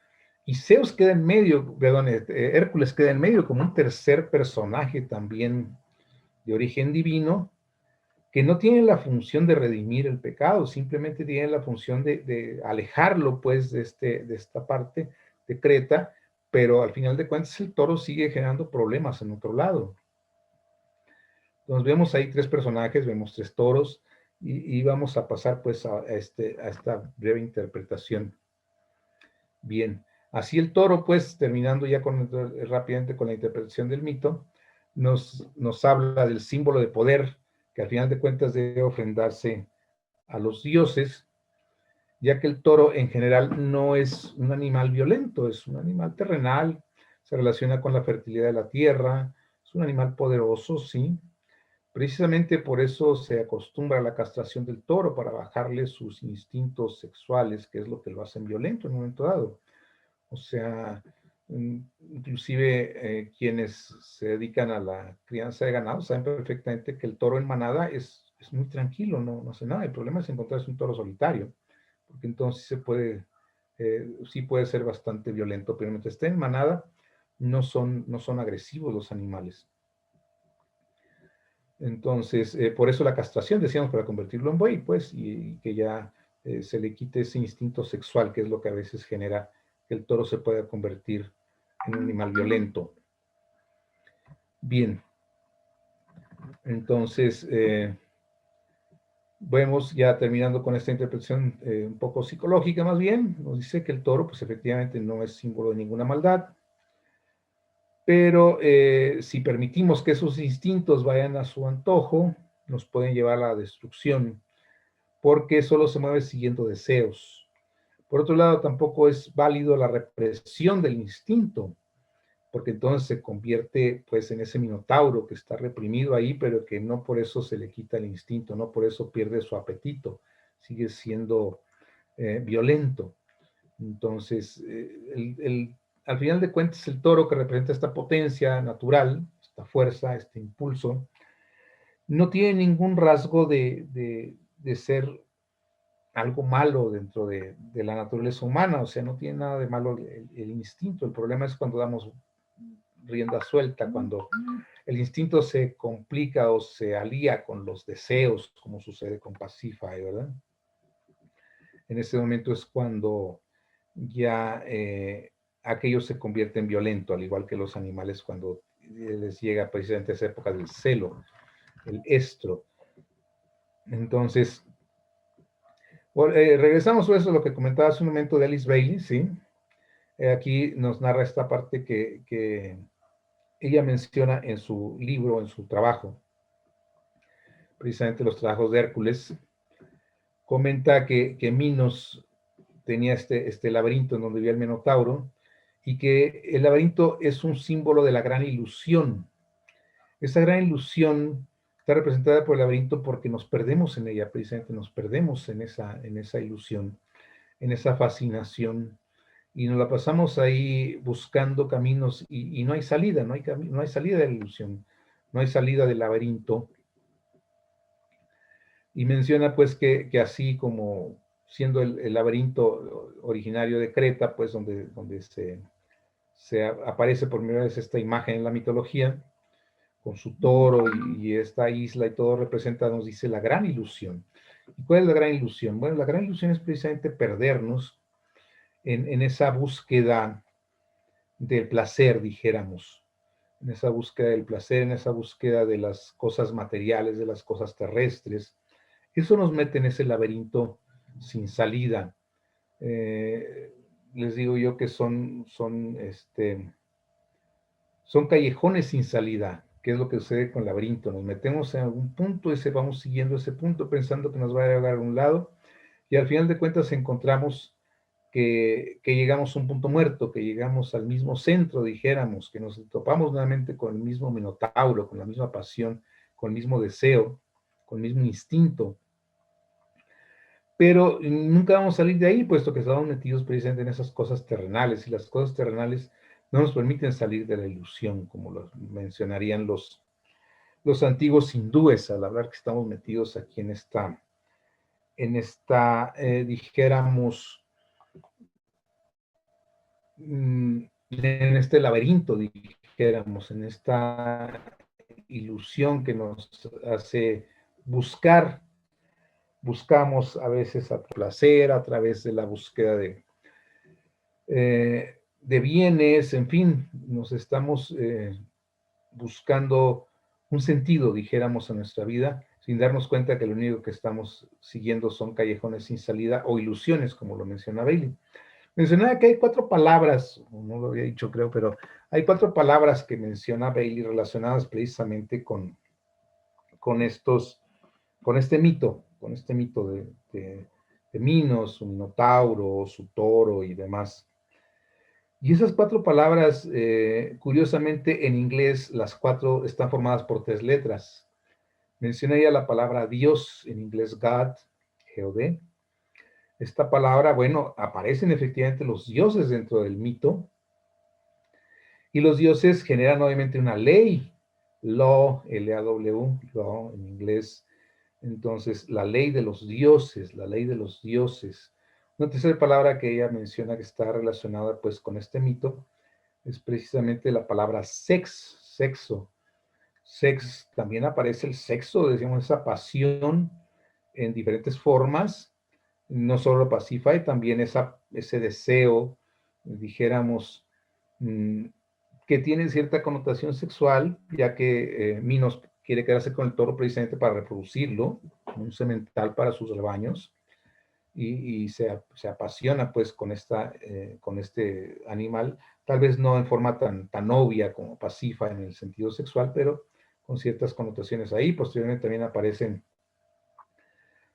Y Zeus queda en medio, perdón, Hércules queda en medio como un tercer personaje también de origen divino, que no tiene la función de redimir el pecado, simplemente tiene la función de alejarlo, pues, de esta parte de Creta, pero al final de cuentas el toro sigue generando problemas en otro lado. Entonces vemos ahí tres personajes, vemos tres toros, y vamos a pasar pues a esta breve interpretación. Bien, así el toro, pues, terminando ya rápidamente con la interpretación del mito, nos habla del símbolo de poder, que al final de cuentas debe ofrendarse a los dioses, ya que el toro en general no es un animal violento, es un animal terrenal, se relaciona con la fertilidad de la tierra, es un animal poderoso, sí. Precisamente por eso se acostumbra a la castración del toro, para bajarle sus instintos sexuales, que es lo que lo hacen violento en un momento dado. O sea, inclusive quienes se dedican a la crianza de ganado saben perfectamente que el toro en manada es muy tranquilo, no hace nada. El problema es encontrarse un toro solitario, porque entonces sí puede ser bastante violento, pero mientras esté en manada no son agresivos los animales. Entonces, por eso la castración, decíamos, para convertirlo en buey, pues, y que ya se le quite ese instinto sexual, que es lo que a veces genera que el toro se pueda convertir en un animal violento. Bien, entonces, vemos ya terminando con esta interpretación un poco psicológica más bien, nos dice que el toro, pues efectivamente no es símbolo de ninguna maldad, pero si permitimos que esos instintos vayan a su antojo, nos pueden llevar a la destrucción, porque solo se mueve siguiendo deseos. Por otro lado, tampoco es válido la represión del instinto, porque entonces se convierte pues en ese minotauro que está reprimido ahí, pero que no por eso se le quita el instinto, no por eso pierde su apetito, sigue siendo violento. Entonces, al final de cuentas, el toro, que representa esta potencia natural, esta fuerza, este impulso, no tiene ningún rasgo de ser algo malo dentro de la naturaleza humana, o sea, no tiene nada de malo el instinto. El problema es cuando damos rienda suelta, cuando el instinto se complica o se alía con los deseos, como sucede con Pasífae, ¿verdad? En ese momento es cuando ya aquello se convierte en violento, al igual que los animales cuando les llega precisamente esa época del celo, el estro. Entonces, bueno, regresamos a eso, lo que comentaba hace un momento de Alice Bailey, ¿sí? Aquí nos narra esta parte que ella menciona en su libro, en su trabajo, precisamente los trabajos de Hércules. Comenta que Minos tenía este laberinto en donde vivía el Minotauro, y que el laberinto es un símbolo de la gran ilusión. Esa gran ilusión está representada por el laberinto porque nos perdemos en ella, precisamente nos perdemos en esa ilusión, en esa fascinación, y nos la pasamos ahí buscando caminos y no hay salida, no hay salida de la ilusión, no hay salida del laberinto. Y menciona pues que así como siendo el laberinto originario de Creta, pues donde se aparece por primera vez esta imagen en la mitología, con su toro y esta isla y todo representa, nos dice, la gran ilusión. ¿Y cuál es la gran ilusión? Bueno, la gran ilusión es precisamente perdernos en esa búsqueda del placer, dijéramos, en esa búsqueda del placer, en esa búsqueda de las cosas materiales, de las cosas terrestres. Eso nos mete en ese laberinto sin salida. Les digo yo que son callejones sin salida, que es lo que sucede con el laberinto. Nos metemos en algún punto, vamos siguiendo ese punto pensando que nos va a llevar a algún lado, y al final de cuentas encontramos que llegamos a un punto muerto, que llegamos al mismo centro, dijéramos, que nos topamos nuevamente con el mismo minotauro, con la misma pasión, con el mismo deseo, con el mismo instinto. Pero nunca vamos a salir de ahí, puesto que estamos metidos precisamente en esas cosas terrenales, y las cosas terrenales no nos permiten salir de la ilusión, como lo mencionarían los antiguos hindúes, al hablar que estamos metidos aquí dijéramos, en este laberinto, dijéramos, en esta ilusión que nos hace buscamos a veces a placer, a través de la búsqueda de bienes, en fin, nos estamos buscando un sentido, dijéramos, a nuestra vida, sin darnos cuenta que lo único que estamos siguiendo son callejones sin salida o ilusiones, como lo menciona Bailey. Mencionaba que hay 4 palabras, no lo había dicho creo, pero hay 4 palabras que menciona Bailey relacionadas precisamente con este mito, de Minos, su minotauro, su toro y demás. Y esas 4 palabras, curiosamente en inglés, las 4 están formadas por 3 letras. Menciona ya la palabra Dios, en inglés God, G-O-D. Esta palabra, bueno, aparecen efectivamente los dioses dentro del mito, y los dioses generan obviamente una ley, law, L-A-W, law en inglés. Entonces, la ley de los dioses, la ley de los dioses. Una tercera palabra que ella menciona que está relacionada pues con este mito es precisamente la palabra sexo. Sex, también aparece el sexo, decíamos, esa pasión en diferentes formas, no solo Pacify, también ese deseo, dijéramos, que tiene cierta connotación sexual, ya que Minos quiere quedarse con el toro precisamente para reproducirlo, un semental para sus rebaños, y se apasiona pues con este animal, tal vez no en forma tan obvia como Pasifa en el sentido sexual, pero con ciertas connotaciones ahí. Posteriormente también aparecen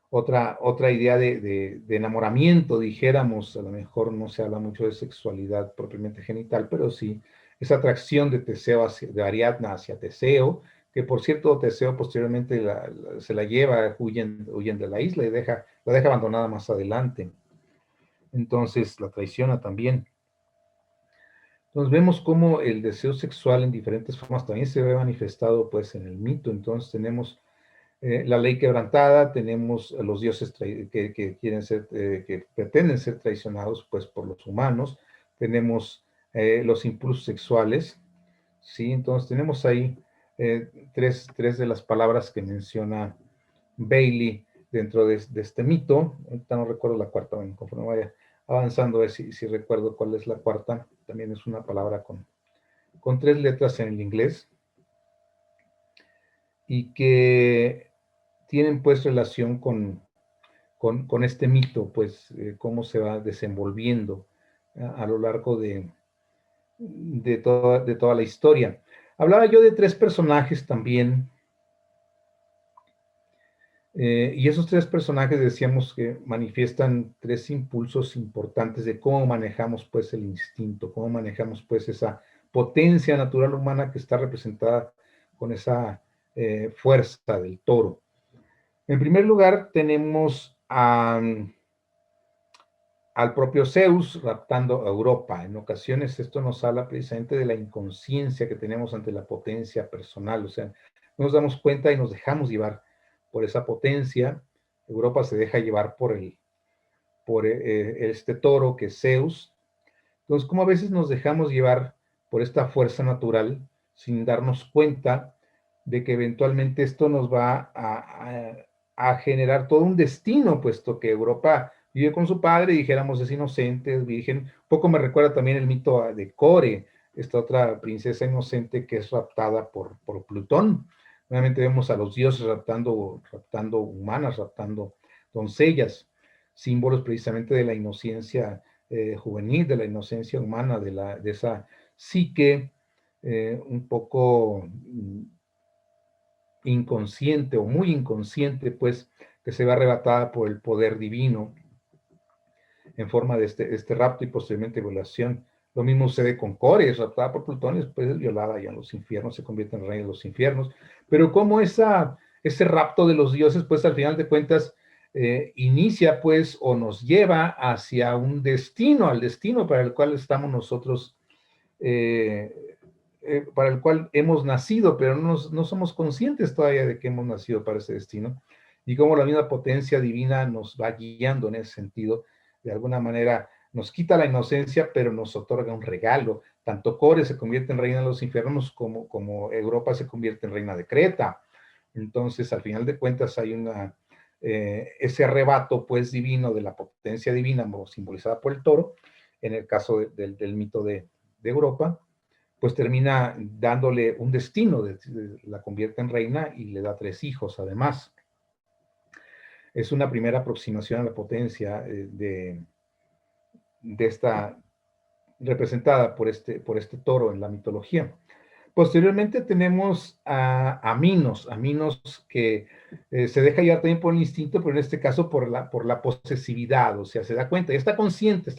otra idea de enamoramiento, dijéramos, a lo mejor no se habla mucho de sexualidad propiamente genital, pero sí esa atracción de Teseo, de Ariadna hacia Teseo, que por cierto Teseo posteriormente se la lleva, huyen de la isla y la deja abandonada más adelante. Entonces la traiciona también. Entonces vemos cómo el deseo sexual en diferentes formas también se ve manifestado pues en el mito. Entonces tenemos la ley quebrantada, tenemos a los dioses que quieren ser, que pretenden ser traicionados pues por los humanos, tenemos los impulsos sexuales, ¿sí? Entonces tenemos ahí tres de las palabras que menciona Bailey dentro de este mito. Ahorita no recuerdo la cuarta, bueno, conforme vaya avanzando, a ver si recuerdo cuál es la cuarta. También es una palabra con 3 letras en el inglés y que tienen pues relación con este mito, pues cómo se va desenvolviendo a lo largo de toda la historia. Hablaba yo de 3 personajes también, y esos 3 personajes decíamos que manifiestan 3 impulsos importantes de cómo manejamos pues el instinto, cómo manejamos pues esa potencia natural humana que está representada con esa fuerza del toro. En primer lugar tenemos al propio Zeus raptando a Europa. En ocasiones esto nos habla precisamente de la inconsciencia que tenemos ante la potencia personal, o sea, no nos damos cuenta y nos dejamos llevar por esa potencia. Europa se deja llevar por este toro que es Zeus. Entonces, como a veces nos dejamos llevar por esta fuerza natural sin darnos cuenta de que eventualmente esto nos va a generar todo un destino, puesto que Europa vive con su padre, dijéramos, es inocente, es virgen. Un poco me recuerda también el mito de Core, esta otra princesa inocente que es raptada por Plutón. Nuevamente vemos a los dioses raptando humanas, raptando doncellas, símbolos precisamente de la inocencia juvenil, de la inocencia humana, de esa psique un poco inconsciente o muy inconsciente, pues, que se ve arrebatada por el poder divino en forma de este rapto y posteriormente violación. Lo mismo sucede con Core, es raptada por Plutón y después es violada ya en los infiernos, se convierte en rey de los infiernos. Pero como ese rapto de los dioses, pues al final de cuentas, inicia pues o nos lleva hacia un destino, al destino para el cual estamos nosotros, para el cual hemos nacido, pero no somos conscientes todavía de que hemos nacido para ese destino. Y como la misma potencia divina nos va guiando en ese sentido, de alguna manera nos quita la inocencia, pero nos otorga un regalo. Tanto Core se convierte en reina de los infiernos como Europa se convierte en reina de Creta. Entonces, al final de cuentas, hay ese arrebato, pues, divino de la potencia divina, simbolizada por el toro, en el caso del mito de Europa, pues termina dándole un destino, la convierte en reina y le da 3 hijos, además. Es una primera aproximación a la potencia de esta representada por este toro en la mitología. Posteriormente tenemos a Minos que se deja llevar también por el instinto, pero en este caso por la posesividad, o sea, se da cuenta, está consciente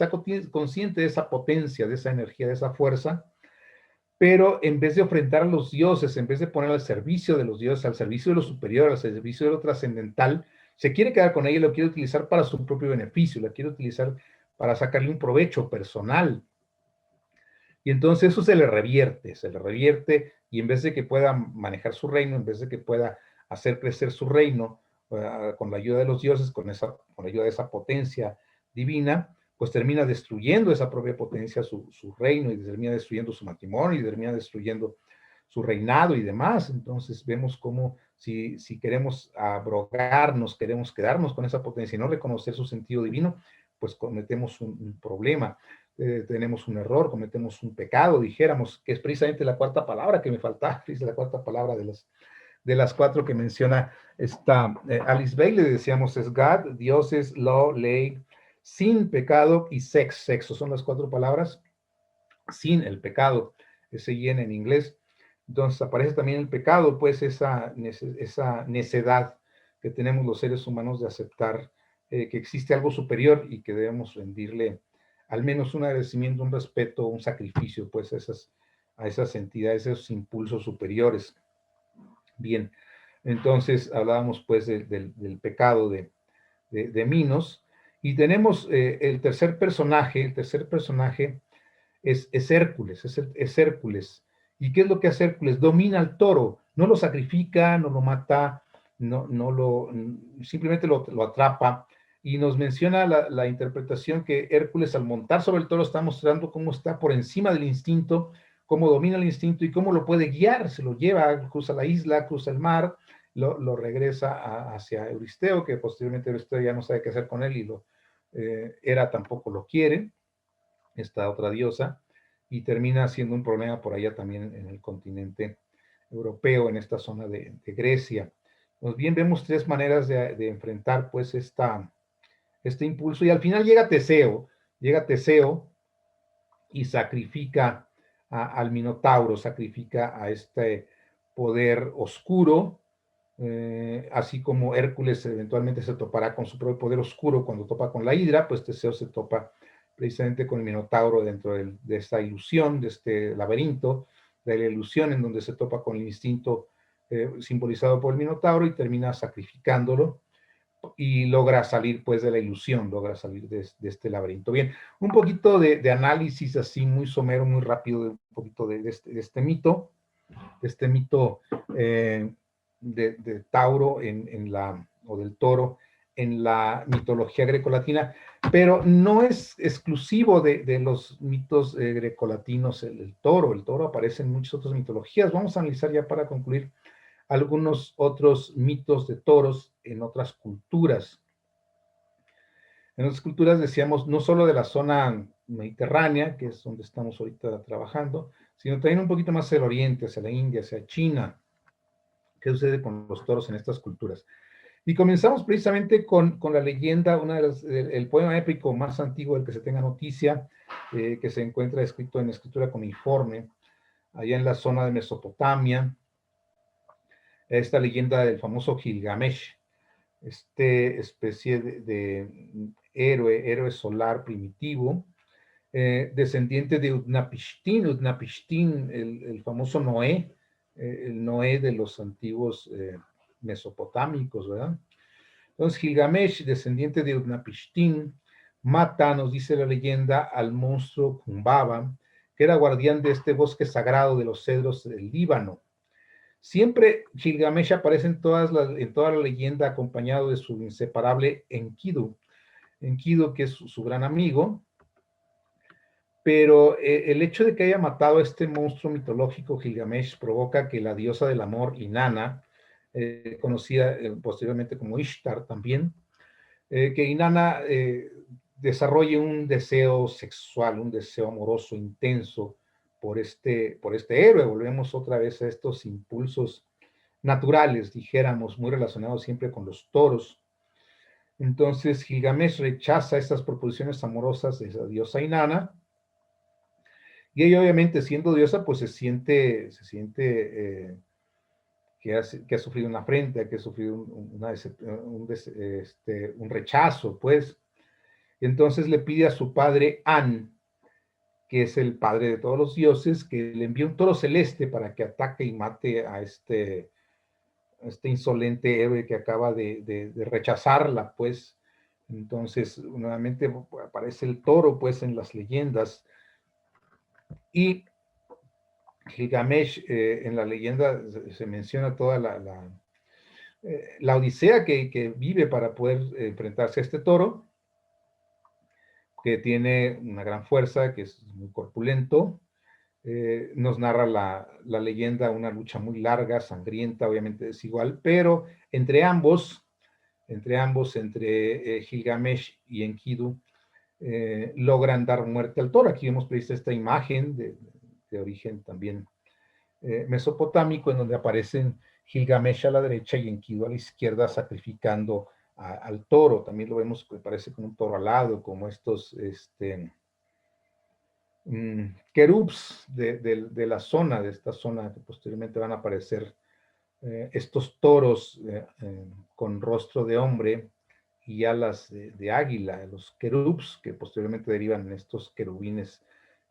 de esa potencia, de esa energía, de esa fuerza, pero en vez de ofrendar a los dioses, en vez de poner al servicio de los dioses, al servicio de lo superior, al servicio de lo trascendental, se quiere quedar con ella y lo quiere utilizar para su propio beneficio, la quiere utilizar para sacarle un provecho personal. Y entonces eso se le revierte, y en vez de que pueda manejar su reino, en vez de que pueda hacer crecer su reino con la ayuda de los dioses, con la ayuda de esa potencia divina, pues termina destruyendo esa propia potencia, su reino, y termina destruyendo su matrimonio, y termina destruyendo su reinado y demás. Entonces vemos cómo si queremos abrogarnos, queremos quedarnos con esa potencia y no reconocer su sentido divino, pues cometemos un problema. Tenemos un error, cometemos un pecado, dijéramos, que es precisamente la cuarta palabra que me faltaba, es la cuarta palabra de las 4 que menciona esta Alice Bailey. Decíamos, es God, dioses, law, ley, sin pecado y sexo. Son las 4 palabras, sin el pecado, ese yen en inglés. Entonces aparece también el pecado, pues esa necedad que tenemos los seres humanos de aceptar que existe algo superior y que debemos rendirle al menos un agradecimiento, un respeto, un sacrificio, pues a esas entidades, esos impulsos superiores. Bien, entonces hablábamos pues del pecado de Minos, y tenemos el tercer personaje es Hércules, es Hércules. ¿Y qué es lo que hace Hércules? Domina al toro, no lo sacrifica, no lo mata, simplemente lo atrapa, y nos menciona la interpretación que Hércules al montar sobre el toro está mostrando cómo está por encima del instinto, cómo domina el instinto y cómo lo puede guiar, se lo lleva, cruza la isla, cruza el mar, lo regresa hacia Euristeo, que posteriormente Euristeo ya no sabe qué hacer con él, y Hera tampoco lo quiere, esta otra diosa, y termina siendo un problema por allá también en el continente europeo, en esta zona de Grecia. Pues bien, vemos 3 maneras de enfrentar pues este impulso, y al final llega Teseo y sacrifica al Minotauro, sacrifica a este poder oscuro, así como Hércules eventualmente se topará con su propio poder oscuro cuando topa con la Hidra, pues Teseo se topa precisamente con el Minotauro dentro de esta ilusión, de este laberinto, de la ilusión en donde se topa con el instinto simbolizado por el Minotauro y termina sacrificándolo y logra salir pues de la ilusión, logra salir de este laberinto. Bien, un poquito de análisis así muy somero, muy rápido, de un poquito de este mito, eh, de Tauro o del toro en la mitología grecolatina, pero no es exclusivo de los mitos grecolatinos el toro. El toro aparece en muchas otras mitologías. Vamos a analizar ya para concluir algunos otros mitos de toros en otras culturas. En otras culturas decíamos no solo de la zona mediterránea, que es donde estamos ahorita trabajando, sino también un poquito más hacia el oriente, hacia la India, hacia China. ¿Qué sucede con los toros en estas culturas? Y comenzamos precisamente con la leyenda, el poema épico más antiguo del que se tenga noticia, que se encuentra escrito en escritura cuneiforme, allá en la zona de Mesopotamia, esta leyenda del famoso Gilgamesh, especie de héroe solar primitivo, descendiente de Utnapishtim, el famoso Noé, el Noé de los antiguos mesopotámicos, ¿verdad? Entonces Gilgamesh, descendiente de Utnapishtim, mata, nos dice la leyenda, al monstruo Humbaba, que era guardián de este bosque sagrado de los cedros del Líbano. Siempre Gilgamesh aparece en toda la leyenda acompañado de su inseparable Enkidu, que es su gran amigo, pero el hecho de que haya matado a este monstruo mitológico Gilgamesh provoca que la diosa del amor, Inanna, conocida posteriormente como Ishtar también, que Inanna desarrolle un deseo sexual, un deseo amoroso intenso por este héroe. Volvemos otra vez a estos impulsos naturales, dijéramos, muy relacionados siempre con los toros. Entonces Gilgamesh rechaza estas proposiciones amorosas de esa diosa Inanna, y ella obviamente siendo diosa, pues se siente que ha sufrido una afrenta, que ha sufrido un rechazo, pues. Entonces le pide a su padre An, que es el padre de todos los dioses, que le envíe un toro celeste para que ataque y mate a este insolente héroe que acaba de rechazarla, pues. Entonces, nuevamente aparece el toro, pues, en las leyendas. Y Gilgamesh, en la leyenda se menciona toda la odisea que vive para poder enfrentarse a este toro, que tiene una gran fuerza, que es muy corpulento. Nos narra la leyenda una lucha muy larga, sangrienta, obviamente desigual, pero entre Gilgamesh y Enkidu, logran dar muerte al toro. Aquí hemos visto esta imagen de origen también mesopotámico, en donde aparecen Gilgamesh a la derecha y Enkidu a la izquierda sacrificando al toro. También lo vemos que parece como un toro alado, como estos querubs de la zona, de esta zona que posteriormente van a aparecer estos toros con rostro de hombre y alas de águila, los querubs, que posteriormente derivan en estos querubines,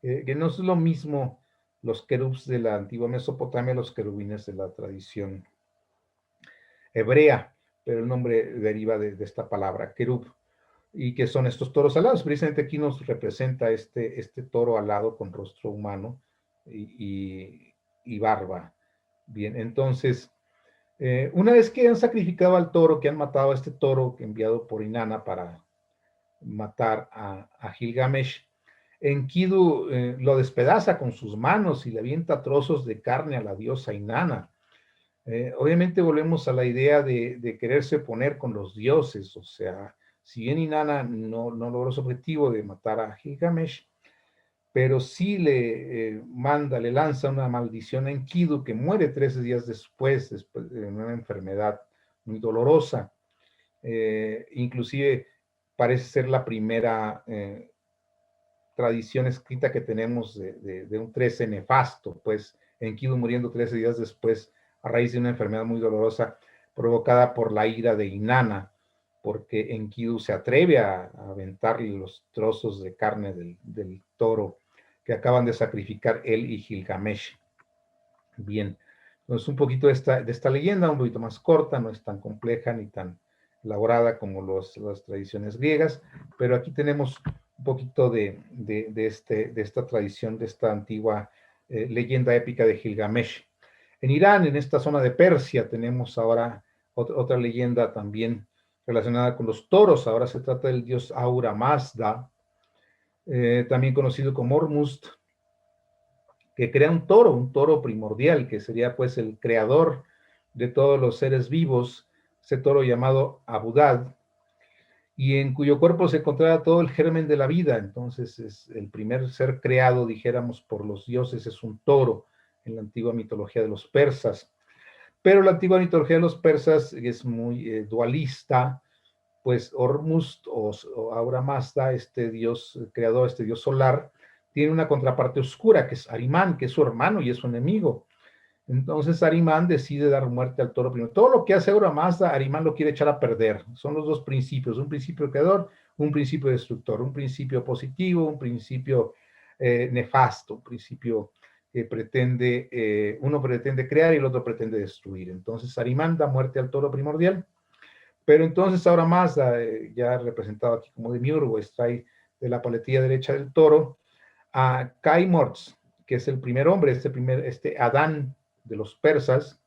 que no es lo mismo los querubs de la antigua Mesopotamia, los querubines de la tradición hebrea, pero el nombre deriva de esta palabra, querub, y que son estos toros alados. Precisamente aquí nos representa este toro alado con rostro humano y barba. Bien, entonces, una vez que han sacrificado al toro, que han matado a este toro enviado por Inanna para matar a Gilgamesh, Enkidu lo despedaza con sus manos y le avienta trozos de carne a la diosa Inanna. Obviamente volvemos a la idea de quererse poner con los dioses, o sea, si bien Inanna no logró su objetivo de matar a Gilgamesh, pero sí le lanza una maldición a Enkidu, que muere 13 días después de una enfermedad muy dolorosa. Inclusive parece ser la primera tradición escrita que tenemos de un 13 nefasto, pues Enkidu muriendo 13 días después a raíz de una enfermedad muy dolorosa provocada por la ira de Inanna, porque Enkidu se atreve a aventarle los trozos de carne del toro que acaban de sacrificar él y Gilgamesh. Bien, entonces un poquito de esta leyenda, un poquito más corta, no es tan compleja ni tan elaborada como las tradiciones griegas, pero aquí tenemos un poquito de esta tradición, de esta antigua leyenda épica de Gilgamesh. En Irán, en esta zona de Persia, tenemos ahora otra leyenda también relacionada con los toros. Ahora se trata del dios Ahura Mazda, también conocido como Ormuzd, que crea un toro primordial, que sería pues el creador de todos los seres vivos, ese toro llamado Abudad, y en cuyo cuerpo se encontraba todo el germen de la vida. Entonces es el primer ser creado, dijéramos, por los dioses, es un toro en la antigua mitología de los persas. Pero la antigua mitología de los persas es muy dualista, pues Ormuzd o Ahura Mazda, este dios creador, este dios solar, tiene una contraparte oscura, que es Arimán, que es su hermano y es su enemigo. Entonces Arimán decide dar muerte al toro primero. Todo lo que hace Ahura Mazda, Arimán lo quiere echar a perder. Son los dos principios, un principio creador, un principio destructor, un principio positivo, un principio nefasto, un principio que pretende, uno pretende crear y el otro pretende destruir. Entonces Arimán da muerte al toro primordial, pero entonces Ahura Mazda, ya representado aquí como demiurgo, extrae de la paletilla derecha del toro a Kaimorts, que es el primer hombre, este Adán de los persas,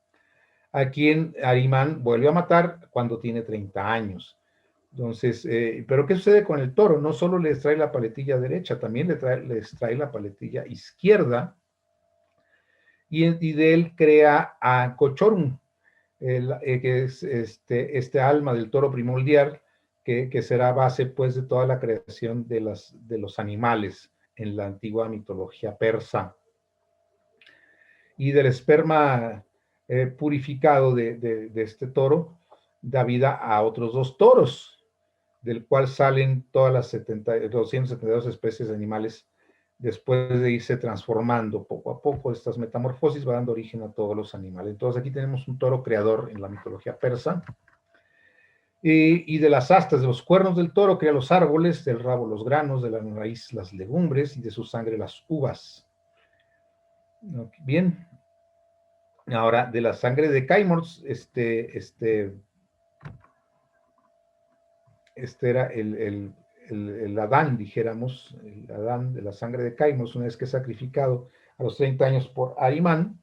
a quien Arimán vuelve a matar cuando tiene 30 años. Entonces, pero ¿qué sucede con el toro? No solo le extrae la paletilla derecha, también le extrae la paletilla izquierda, y de él crea a Cochorum, que es este alma del toro primordial, que será base pues de toda la creación de los animales en la antigua mitología persa. Y del esperma purificado de este toro da vida a otros dos toros, del cual salen todas las 272 especies de animales después de irse transformando poco a poco. Estas metamorfosis van dando origen a todos los animales. Entonces aquí tenemos un toro creador en la mitología persa. Y de las astas, de los cuernos del toro, crea los árboles, del rabo los granos, de la raíz las legumbres y de su sangre las uvas. Bien, ahora de la sangre de Kaimors, este era el Adán, dijéramos, el Adán de la sangre de Kaimors, una vez que es sacrificado a los 30 años por Arimán.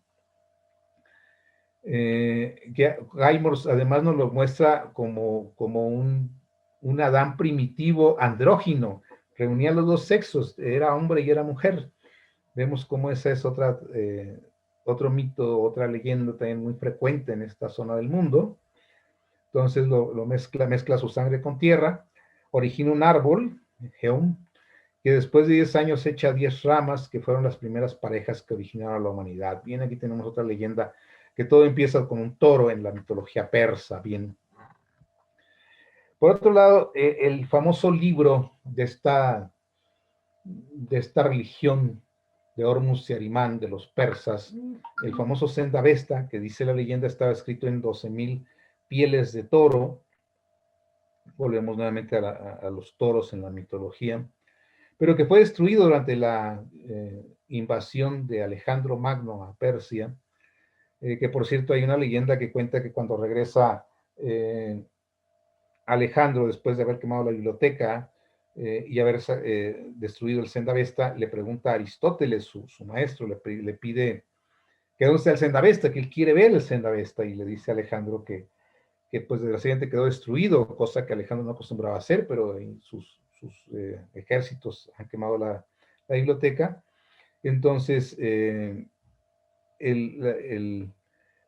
Que Kaimors además nos lo muestra como un Adán primitivo andrógino, reunía los dos sexos, era hombre y era mujer. Vemos cómo esa es otro mito, otra leyenda también muy frecuente en esta zona del mundo. Entonces lo mezcla su sangre con tierra, origina un árbol, Geum, que después de 10 años echa 10 ramas, que fueron las primeras parejas que originaron a la humanidad. Bien, aquí tenemos otra leyenda, que todo empieza con un toro en la mitología persa, bien. Por otro lado, el famoso libro de esta religión de Hormuz y Arimán, de los persas, el famoso Zend-Avesta, que dice la leyenda estaba escrito en 12,000 pieles de toro. Volvemos nuevamente a los toros en la mitología, pero que fue destruido durante la invasión de Alejandro Magno a Persia, que por cierto hay una leyenda que cuenta que cuando regresa Alejandro, después de haber quemado la biblioteca y haber destruido el Zend-Avesta, le pregunta a Aristóteles, su maestro, le pide que dónde está el Zend-Avesta, que él quiere ver el Zend-Avesta, y le dice a Alejandro que pues desgraciadamente quedó destruido, cosa que Alejandro no acostumbraba a hacer, pero sus ejércitos han quemado la biblioteca. Entonces,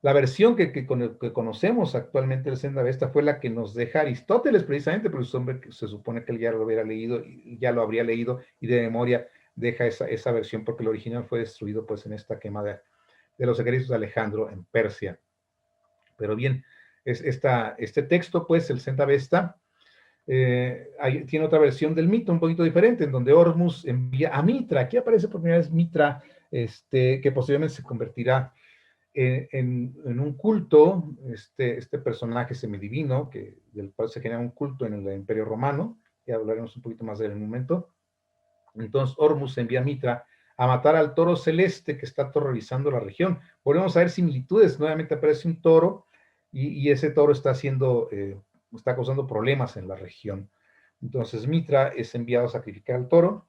la versión que conocemos actualmente del Zend-Avesta fue la que nos deja Aristóteles, precisamente, porque se supone que él ya lo hubiera leído, ya lo habría leído, y de memoria deja esa versión, porque el original fue destruido pues en esta quema de los ejércitos de Alejandro en Persia. Pero bien, este texto, pues, el Zend-Avesta, tiene otra versión del mito un poquito diferente, en donde Hormuz envía a Mitra. Aquí aparece por primera vez Mitra, que posiblemente se convertirá en un culto, este personaje semidivino, del cual se genera un culto en el Imperio Romano, que hablaremos un poquito más de él en un momento. Entonces Hormuz envía a Mitra a matar al toro celeste que está aterrorizando la región. Volvemos a ver similitudes, nuevamente aparece un toro, y ese toro está siendo está causando problemas en la región. Entonces Mitra es enviado a sacrificar al toro,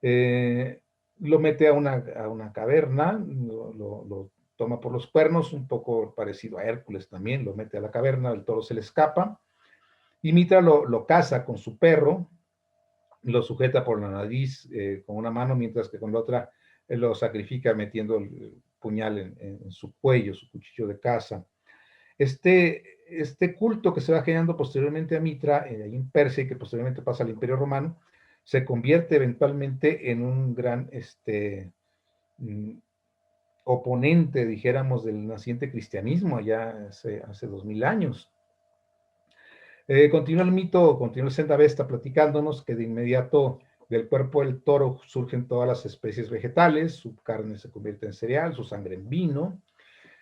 lo mete a una caverna, lo toma por los cuernos, un poco parecido a Hércules también, lo mete a la caverna, el toro se le escapa, y Mitra lo caza con su perro, lo sujeta por la nariz con una mano, mientras que con la otra lo sacrifica metiendo el puñal en su cuello, su cuchillo de caza. Este culto que se va generando posteriormente a Mitra, ahí en Persia, y que posteriormente pasa al Imperio Romano, se convierte eventualmente en un gran oponente, dijéramos, del naciente cristianismo allá hace 2000 años. Continúa el mito, continúa el Zendavesta platicándonos que de inmediato del cuerpo del toro surgen todas las especies vegetales, su carne se convierte en cereal, su sangre en vino,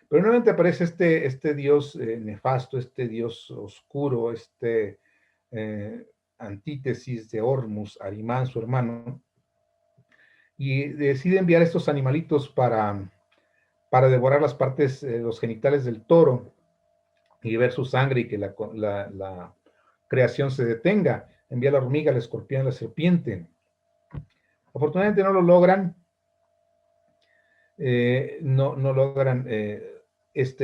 pero nuevamente aparece este dios nefasto, este dios oscuro, antítesis de Hormuz, Arimán, su hermano, y decide enviar estos animalitos para devorar las partes, los genitales del toro y ver su sangre y que la creación se detenga. Envía la hormiga, el escorpión, la serpiente. Afortunadamente no lo logran, no logran esta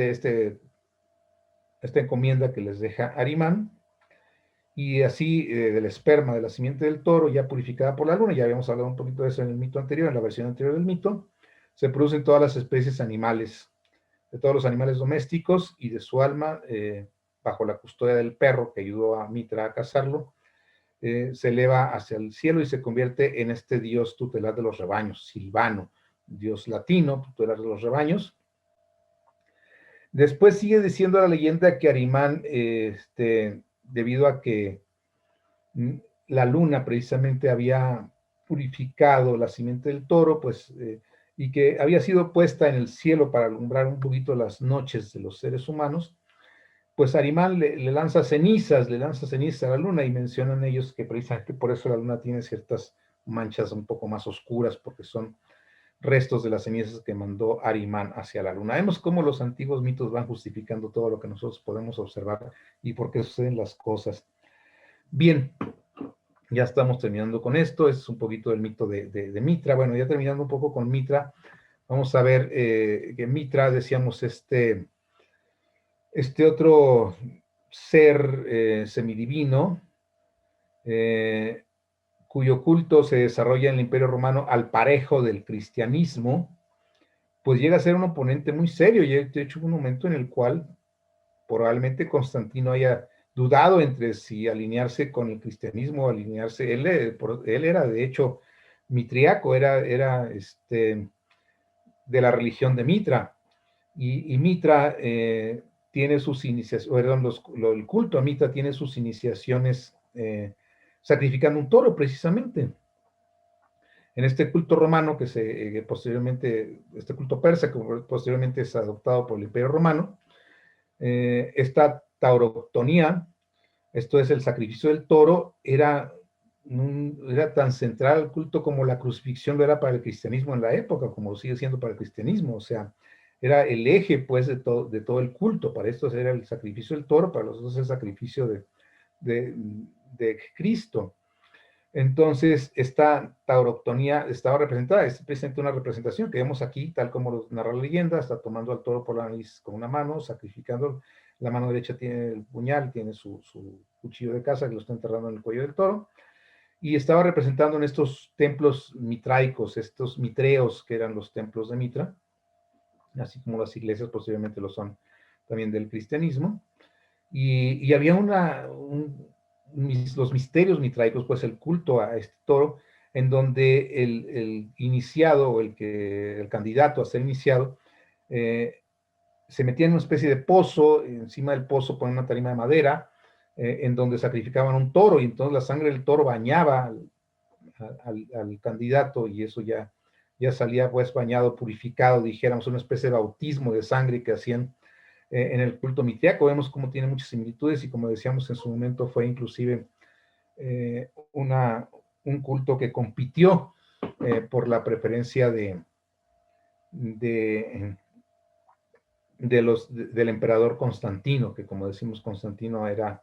encomienda que les deja Arimán, y así del esperma de la simiente del toro, ya purificada por la luna, ya habíamos hablado un poquito de eso en el mito anterior, en la versión anterior del mito, se producen todas las especies animales, de todos los animales domésticos, y de su alma, bajo la custodia del perro que ayudó a Mitra a cazarlo, se eleva hacia el cielo y se convierte en este dios tutelar de los rebaños, Silvano, dios latino, tutelar de los rebaños. Después sigue diciendo la leyenda que Arimán, debido a que la luna precisamente había purificado la simiente del toro, pues, y que había sido puesta en el cielo para alumbrar un poquito las noches de los seres humanos, pues Arimán le lanza cenizas a la luna, y mencionan ellos que precisamente por eso la luna tiene ciertas manchas un poco más oscuras, porque son restos de las cenizas que mandó Arimán hacia la luna. Vemos cómo los antiguos mitos van justificando todo lo que nosotros podemos observar y por qué suceden las cosas. Bien, ya estamos terminando con esto. Es un poquito del mito de Mitra. Bueno, ya terminando un poco con Mitra, vamos a ver que Mitra, decíamos, este otro ser semidivino, cuyo culto se desarrolla en el Imperio Romano al parejo del cristianismo, pues llega a ser un oponente muy serio. Y de hecho hubo un momento en el cual probablemente Constantino haya dudado entre si alinearse con el cristianismo o alinearse. Él era de hecho mitriaco, era de la religión de Mitra, y Mitra tiene sus iniciaciones, perdón, el culto a Mitra tiene sus iniciaciones sacrificando un toro precisamente. En este culto romano posteriormente, este culto persa que posteriormente es adoptado por el Imperio Romano, esta tauroctonía, esto es el sacrificio del toro, era tan central al culto como la crucifixión lo era para el cristianismo en la época, como lo sigue siendo para el cristianismo. O sea, era el eje pues de todo el culto. Para estos era el sacrificio del toro, para los otros el sacrificio de Cristo. Entonces, esta tauroctonía estaba representada, es precisamente una representación que vemos aquí, tal como lo narra la leyenda. Está tomando al toro por la nariz con una mano, sacrificando. La mano derecha tiene el puñal, tiene su cuchillo de caza que lo está enterrando en el cuello del toro, y estaba representando en estos templos mitraicos, estos mitreos, que eran los templos de Mitra, así como las iglesias posiblemente lo son también del cristianismo. Y había los misterios mitraicos, pues el culto a este toro, en donde el iniciado, o el candidato a ser iniciado, se metía en una especie de pozo. Encima del pozo ponían una tarima de madera, en donde sacrificaban un toro, y entonces la sangre del toro bañaba al candidato, y eso ya salía pues bañado, purificado, dijéramos, una especie de bautismo de sangre que hacían en el culto mitriaco. Vemos cómo tiene muchas similitudes, y como decíamos en su momento fue inclusive un culto que compitió por la preferencia del emperador Constantino, que como decimos Constantino era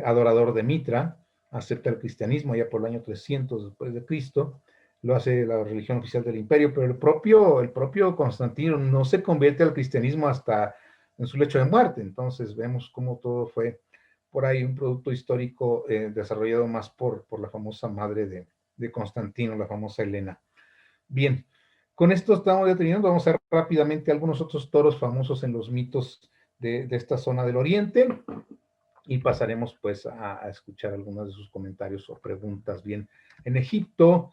adorador de Mitra, acepta el cristianismo ya por el año 300 después de Cristo, lo hace la religión oficial del imperio, pero el propio Constantino no se convierte al cristianismo hasta en su lecho de muerte. Entonces vemos cómo todo fue por ahí un producto histórico desarrollado más por la famosa madre de Constantino, la famosa Helena. Bien, con esto estamos ya terminando. Vamos a ver rápidamente algunos otros toros famosos en los mitos de esta zona del Oriente y pasaremos pues a escuchar algunos de sus comentarios o preguntas. Bien, en Egipto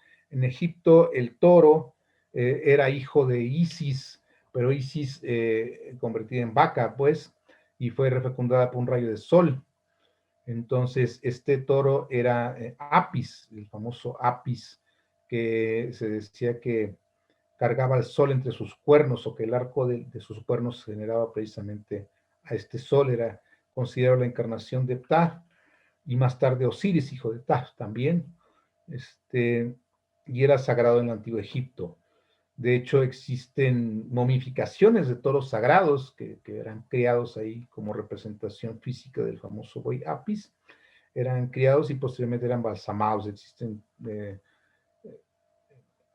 el toro era hijo de Isis, pero Isis convertida en vaca, pues, y fue refecundada por un rayo de sol. Entonces, este toro era Apis, el famoso Apis, que se decía que cargaba el sol entre sus cuernos, o que el arco de sus cuernos generaba precisamente a este sol. Era considerado la encarnación de Ptah, y más tarde Osiris, hijo de Ptah también, y era sagrado en el antiguo Egipto. De hecho, existen momificaciones de toros sagrados que eran criados ahí como representación física del famoso buey Apis. Eran criados y posteriormente eran balsamados. Existen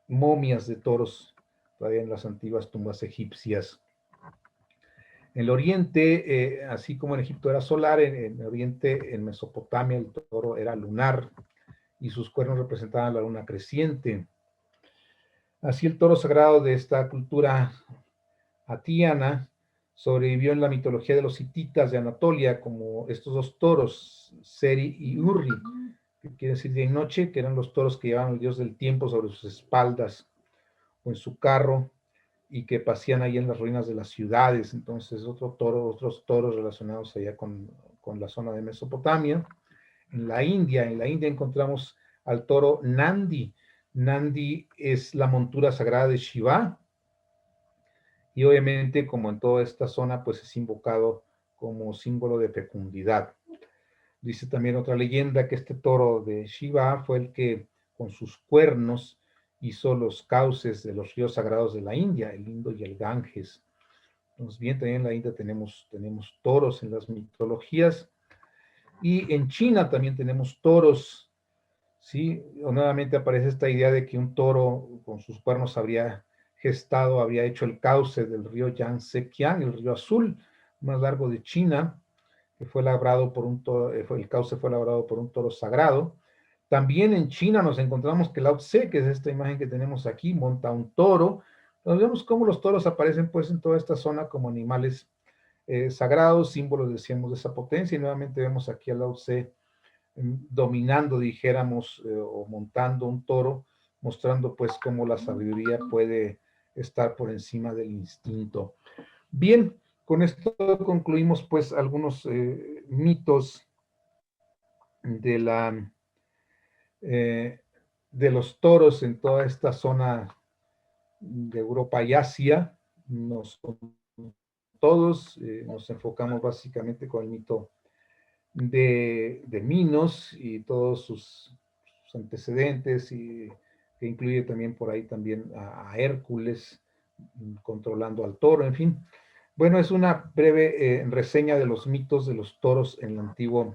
momias de toros todavía en las antiguas tumbas egipcias. En el Oriente, así como en Egipto era solar, en el Oriente, en Mesopotamia, el toro era lunar y sus cuernos representaban la luna creciente. Así el toro sagrado de esta cultura atiana sobrevivió en la mitología de los hititas de Anatolia como estos dos toros, Seri y Urri, que quiere decir día y noche, que eran los toros que llevaban al dios del tiempo sobre sus espaldas o en su carro, y que pasían ahí en las ruinas de las ciudades. Entonces otros toros relacionados allá con la zona de Mesopotamia. En la India encontramos al toro Nandi. Nandi es la montura sagrada de Shiva, y obviamente, como en toda esta zona, pues es invocado como símbolo de fecundidad. Dice también otra leyenda que este toro de Shiva fue el que con sus cuernos hizo los cauces de los ríos sagrados de la India, el Indo y el Ganges. Entonces, bien, también en la India tenemos toros en las mitologías, y en China también tenemos toros, ¿sí? Nuevamente aparece esta idea de que un toro con sus cuernos habría hecho el cauce del río Yangtze-Kiang, el río azul más largo de China, que fue labrado por un toro, el cauce fue labrado por un toro sagrado. También en China nos encontramos que Lao Tse, que es esta imagen que tenemos aquí, monta un toro. Entonces vemos cómo los toros aparecen pues en toda esta zona como animales sagrados, símbolos, decíamos, de esa potencia, y nuevamente vemos aquí a Lao Tse dominando, dijéramos, o montando un toro, mostrando pues cómo la sabiduría puede estar por encima del instinto. Bien, con esto concluimos pues algunos mitos de de los toros en toda esta zona de Europa y Asia. Nos enfocamos básicamente con el mito de Minos y todos sus antecedentes, y que incluye también por ahí también a Hércules controlando al toro, en fin. Bueno, es una breve reseña de los mitos de los toros en el Antiguo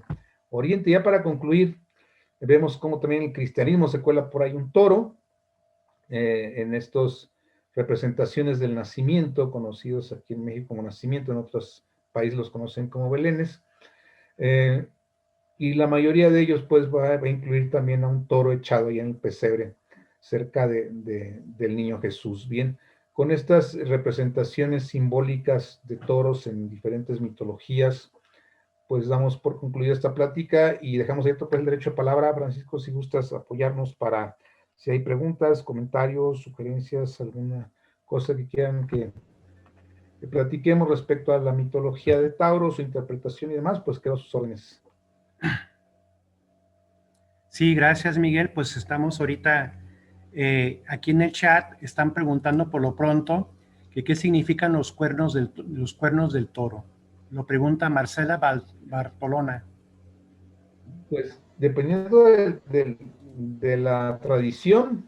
Oriente. Ya para concluir, vemos cómo también el cristianismo se cuela por ahí un toro en estas representaciones del nacimiento, conocidos aquí en México como nacimiento, en otros países los conocen como belenes. Y la mayoría de ellos pues va a incluir también a un toro echado ahí en el pesebre cerca del niño Jesús. Bien, con estas representaciones simbólicas de toros en diferentes mitologías, pues damos por concluida esta plática y dejamos abierto pues el derecho de palabra. Francisco, si gustas apoyarnos para si hay preguntas, comentarios, sugerencias, alguna cosa que quieran que platiquemos respecto a la mitología de Tauro, su interpretación y demás, pues quedo a sus órdenes.
Sí, gracias, Miguel. Pues estamos ahorita aquí en el chat, están preguntando por lo pronto que qué significan los cuernos del toro. Lo pregunta Marcela Bartolona.
Pues dependiendo de la tradición,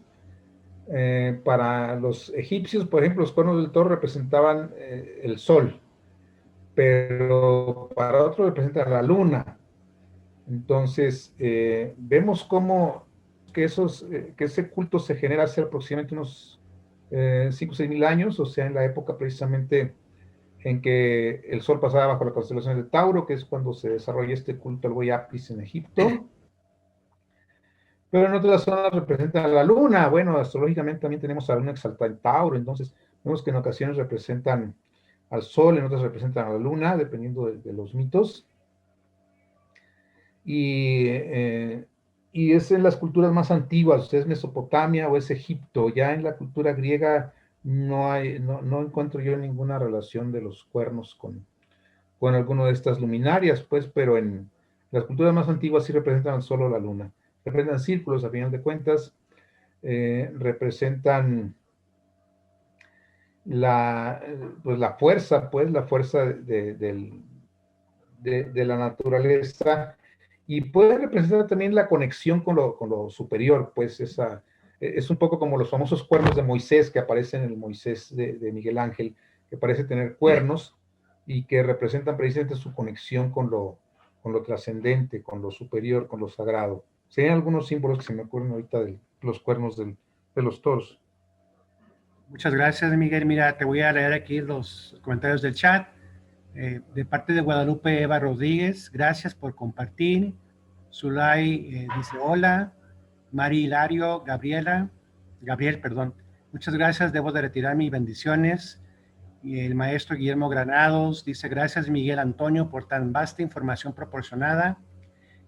para los egipcios, por ejemplo, los cuernos del toro representaban el sol, pero para otros representan la luna. Entonces, vemos cómo que ese culto se genera hace aproximadamente unos 5 o 6 mil años, o sea, en la época precisamente en que el sol pasaba bajo la constelación de Tauro, que es cuando se desarrolla este culto al buey Apis en Egipto. Pero en otras zonas representa a la luna. Bueno, astrológicamente también tenemos a la luna exaltada en Tauro, entonces vemos que en ocasiones representan al sol, en otras representan a la luna, dependiendo de los mitos. Y es en las culturas más antiguas, o sea, es Mesopotamia o es Egipto. Ya en la cultura griega no encuentro yo ninguna relación de los cuernos con alguna de estas luminarias, pues, pero en las culturas más antiguas sí representan solo la luna. Representan círculos, a final de cuentas, representan pues, la fuerza de la naturaleza, y puede representar también la conexión con lo superior, pues es un poco como los famosos cuernos de Moisés que aparecen en el Moisés de Miguel Ángel, que parece tener cuernos y que representan precisamente su conexión con lo trascendente, con lo superior, con lo sagrado. Serían algunos símbolos que se me ocurren ahorita de los cuernos de los toros.
Muchas gracias, Miguel. Mira, te voy a leer aquí los comentarios del chat. De parte de Guadalupe Eva Rodríguez, gracias por compartir. Zulay dice hola. Mari Hilario, Gabriel, perdón. Muchas gracias, debo de retirar mis bendiciones. Y el maestro Guillermo Granados dice, gracias Miguel Antonio por tan vasta información proporcionada.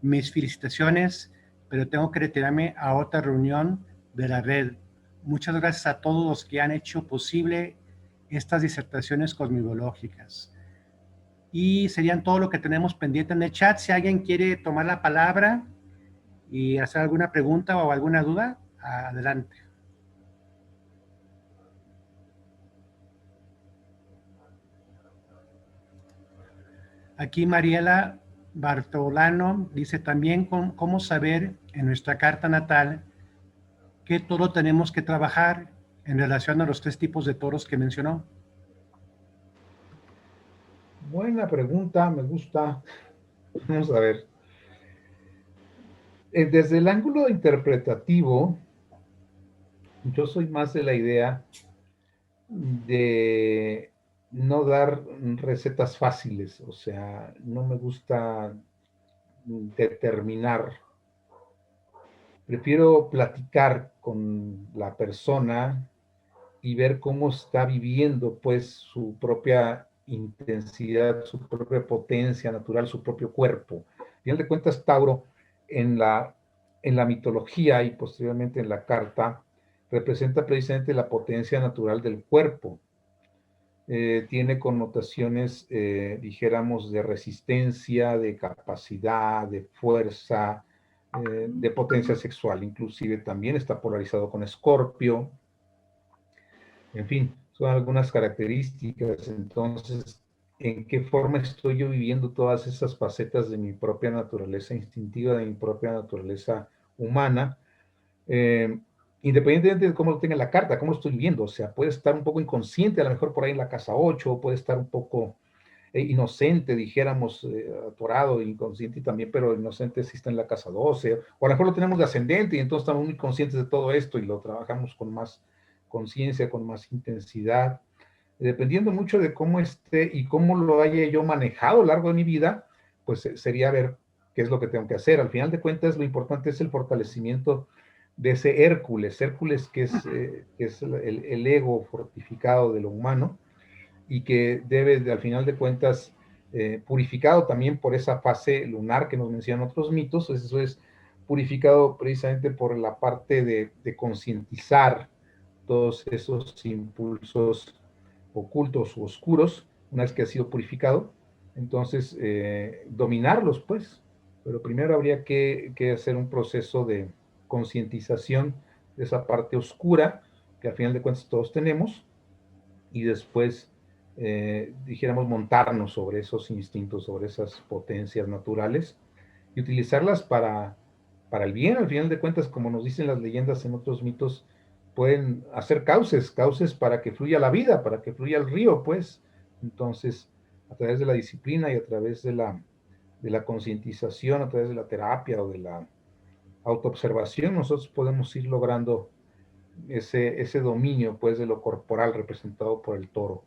Mis felicitaciones, pero tengo que retirarme a otra reunión de la red. Muchas gracias a todos los que han hecho posible estas disertaciones cosmológicas. Y serían todo lo que tenemos pendiente en el chat. Si alguien quiere tomar la palabra y hacer alguna pregunta o alguna duda, adelante. Aquí Mariela Bartolano dice también cómo saber en nuestra carta natal qué toro tenemos que trabajar en relación a los 3 tipos de toros que mencionó.
Buena pregunta, me gusta. Vamos a ver. Desde el ángulo interpretativo, yo soy más de la idea de no dar recetas fáciles, o sea, no me gusta determinar. Prefiero platicar con la persona y ver cómo está viviendo pues su propia intensidad, su propia potencia natural, su propio cuerpo. Al final de cuentas, Tauro en la mitología y posteriormente en la carta representa precisamente la potencia natural del cuerpo. Tiene connotaciones, dijéramos, de resistencia, de capacidad, de fuerza, de potencia sexual. Inclusive también está polarizado con Escorpio. En fin, son algunas características. Entonces, ¿en qué forma estoy yo viviendo todas esas facetas de mi propia naturaleza instintiva, de mi propia naturaleza humana? Independientemente de cómo lo tenga la carta, cómo lo estoy viviendo, o sea, puede estar un poco inconsciente, a lo mejor por ahí en la casa 8, puede estar un poco inocente, dijéramos, atorado, inconsciente también, pero inocente si está en la casa 12, o a lo mejor lo tenemos de ascendente y entonces estamos muy conscientes de todo esto y lo trabajamos con más conciencia, con más intensidad, dependiendo mucho de cómo esté y cómo lo haya yo manejado a lo largo de mi vida, pues sería ver qué es lo que tengo que hacer. Al final de cuentas, lo importante es el fortalecimiento de ese Hércules que es el ego fortificado de lo humano y que debe, al final de cuentas, purificado también por esa fase lunar que nos mencionan otros mitos, eso es purificado precisamente por la parte de concientizar todos esos impulsos ocultos o oscuros, una vez que ha sido purificado, entonces dominarlos, pues. Pero primero habría que hacer un proceso de concientización de esa parte oscura, que al final de cuentas todos tenemos, y después, dijéramos, montarnos sobre esos instintos, sobre esas potencias naturales, y utilizarlas para el bien. Al final de cuentas, como nos dicen las leyendas en otros mitos, pueden hacer cauces para que fluya la vida, para que fluya el río, pues. Entonces, a través de la disciplina y a través de la concientización a través de la terapia o de la autoobservación, nosotros podemos ir logrando ese dominio, pues, de lo corporal representado por el toro.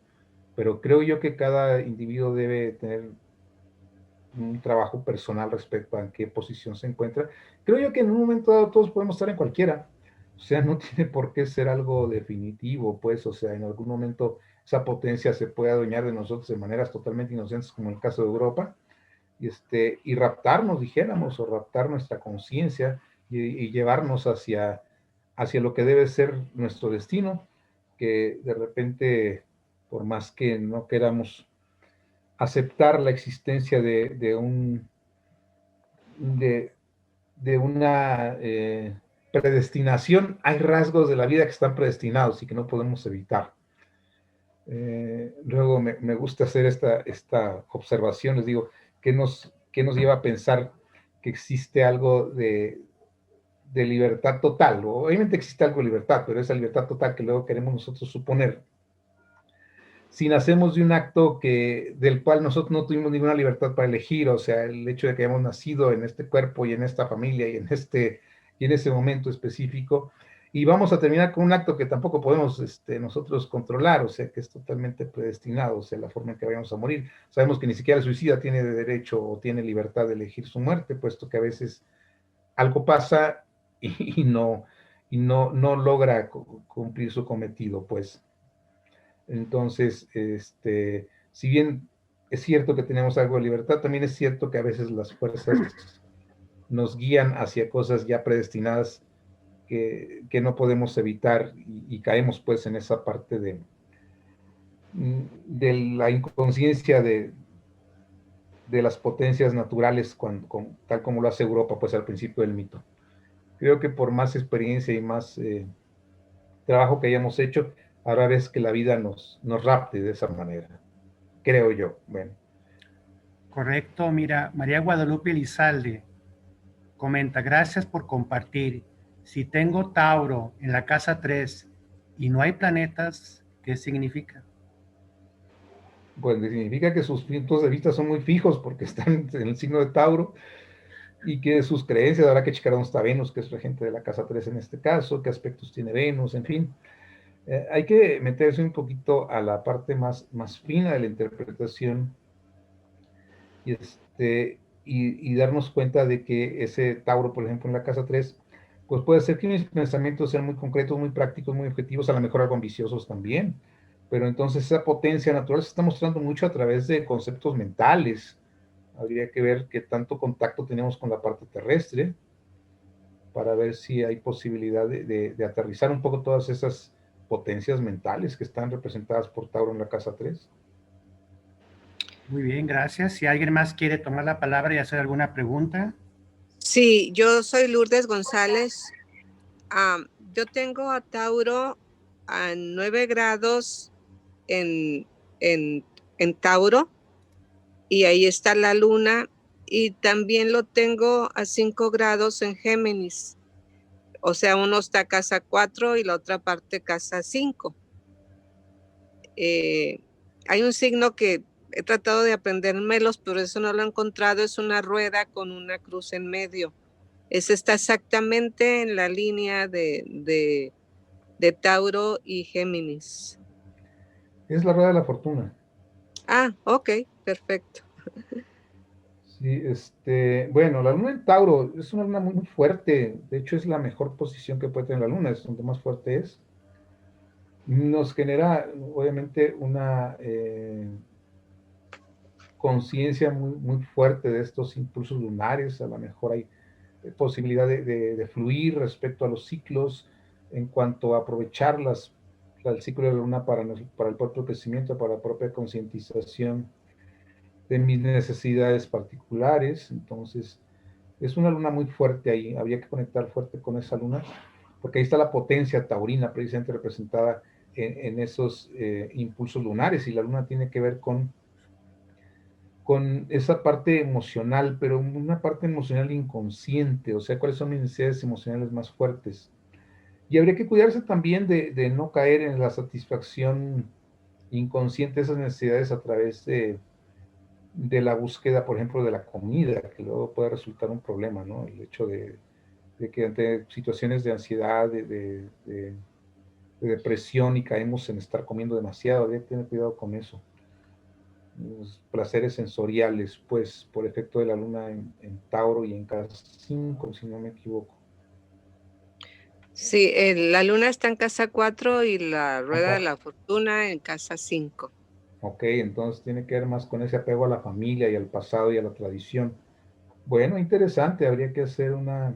Pero creo yo que cada individuo debe tener un trabajo personal respecto a en qué posición se encuentra. Creo yo que en un momento dado todos podemos estar en cualquiera, o sea, no tiene por qué ser algo definitivo, pues, o sea, en algún momento esa potencia se puede adueñar de nosotros de maneras totalmente inocentes, como en el caso de Europa, y raptarnos, dijéramos, o raptar nuestra conciencia y llevarnos hacia lo que debe ser nuestro destino, que de repente, por más que no queramos aceptar la existencia de, de una predestinación, hay rasgos de la vida que están predestinados y que no podemos evitar. Luego me gusta hacer esta observación, les digo, qué nos lleva a pensar que existe algo de libertad total? Obviamente existe algo de libertad, pero esa libertad total que luego queremos nosotros suponer, si nacemos de un acto del cual nosotros no tuvimos ninguna libertad para elegir, o sea, el hecho de que hayamos nacido en este cuerpo y en esta familia y en ese momento específico, y vamos a terminar con un acto que tampoco podemos nosotros controlar, o sea, que es totalmente predestinado, o sea, la forma en que vayamos a morir. Sabemos que ni siquiera el suicida tiene derecho o tiene libertad de elegir su muerte, puesto que a veces algo pasa y no logra cumplir su cometido, pues. Entonces, si bien es cierto que tenemos algo de libertad, también es cierto que a veces las fuerzas nos guían hacia cosas ya predestinadas que no podemos evitar y caemos pues en esa parte de la inconsciencia de las potencias naturales, tal como lo hace Europa pues al principio del mito. Creo que por más experiencia y más trabajo que hayamos hecho, habrá veces que la vida nos rapte de esa manera, creo yo. Bueno.
Correcto, mira, María Guadalupe Elizalde comenta, gracias por compartir. Si tengo Tauro en la casa 3 y no hay planetas, ¿qué significa?
Pues significa que sus puntos de vista son muy fijos porque están en el signo de Tauro y que sus creencias, habrá que checar dónde está Venus, que es regente de la casa 3 en este caso, qué aspectos tiene Venus, en fin. Hay que meterse un poquito a la parte más fina de la interpretación y darnos cuenta de que ese Tauro, por ejemplo, en la casa 3, pues puede ser que mis pensamientos sean muy concretos, muy prácticos, muy objetivos, a lo mejor algo ambiciosos también, pero entonces esa potencia natural se está mostrando mucho a través de conceptos mentales. Habría que ver qué tanto contacto tenemos con la parte terrestre para ver si hay posibilidad de aterrizar un poco todas esas potencias mentales que están representadas por Tauro en la casa 3.
Muy bien, gracias. Si alguien más quiere tomar la palabra y hacer alguna pregunta.
Sí, yo soy Lourdes González. Yo tengo a Tauro a 9 grados en, en, en Tauro y ahí está la luna, y también lo tengo a 5 grados en Géminis. O sea, uno está casa 4 y la otra parte casa 5. Hay un signo que he tratado de aprendérmelos, pero eso no lo he encontrado. Es una rueda con una cruz en medio. Ese está exactamente en la línea de Tauro y Géminis.
Es la rueda de la fortuna.
Ok, perfecto.
Sí, bueno, la luna en Tauro es una luna muy, muy fuerte. De hecho, es la mejor posición que puede tener la luna, es donde más fuerte es. Nos genera, obviamente, una conciencia muy, muy fuerte de estos impulsos lunares. A lo mejor hay posibilidad de fluir respecto a los ciclos en cuanto a aprovechar el ciclo de la luna para el propio crecimiento, para la propia concientización de mis necesidades particulares. Entonces, es una luna muy fuerte ahí. Habría que conectar fuerte con esa luna, porque ahí está la potencia taurina, precisamente representada en esos impulsos lunares. Y la luna tiene que ver con esa parte emocional, pero una parte emocional inconsciente, o sea, cuáles son mis necesidades emocionales más fuertes. Y habría que cuidarse también de no caer en la satisfacción inconsciente de esas necesidades a través de la búsqueda, por ejemplo, de la comida, que luego puede resultar un problema, ¿no? El hecho de que ante situaciones de ansiedad, de depresión y caemos en estar comiendo demasiado, hay que tener cuidado con eso. Los placeres sensoriales, pues, por efecto de la luna en Tauro y en casa 5, si no me equivoco.
Sí, la luna está en casa 4 y la rueda de
Ajá.
la fortuna en casa 5.
Ok, entonces tiene que ver más con ese apego a la familia y al pasado y a la tradición. Bueno, interesante, habría que hacer una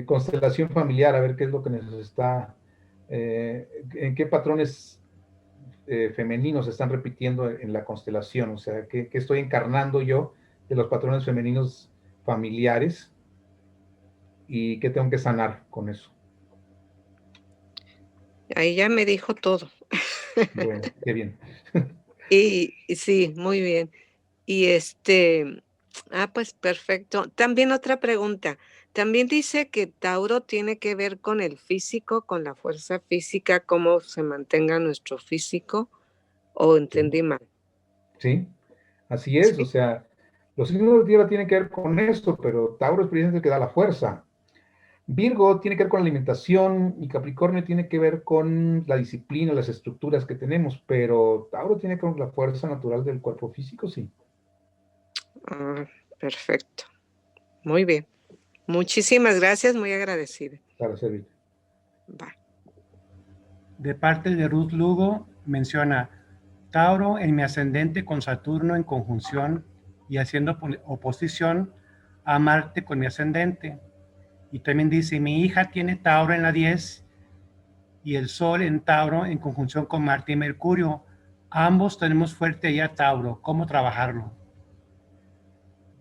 constelación familiar, a ver qué es lo que nos está, en qué patrones femeninos se están repitiendo en la constelación, o sea, qué estoy encarnando yo de los patrones femeninos familiares y qué tengo que sanar con eso.
Ahí ya me dijo todo.
Bueno, qué bien.
Y sí, muy bien. Y pues perfecto. También otra pregunta. También dice que Tauro tiene que ver con el físico, con la fuerza física, cómo se mantenga nuestro físico, o
Sí,
entendí mal.
sí, así es, o
Sí.
sea, los signos de tierra tienen que ver con esto, pero Tauro es precisamente el que da la fuerza. Virgo tiene que ver con la alimentación y Capricornio tiene que ver con la disciplina, las estructuras que tenemos, pero Tauro tiene que ver con la fuerza natural del cuerpo físico, sí,
Ah, perfecto. Muy bien. Muchísimas gracias, muy agradecida.
para servir.
Bye.
De parte de Ruth Lugo, menciona Tauro en mi ascendente con Saturno en conjunción y haciendo oposición a Marte con mi ascendente. Y también dice, mi hija tiene Tauro en la 10 y el Sol en Tauro en conjunción con Marte y Mercurio. Ambos tenemos fuerte ya Tauro. ¿Cómo trabajarlo?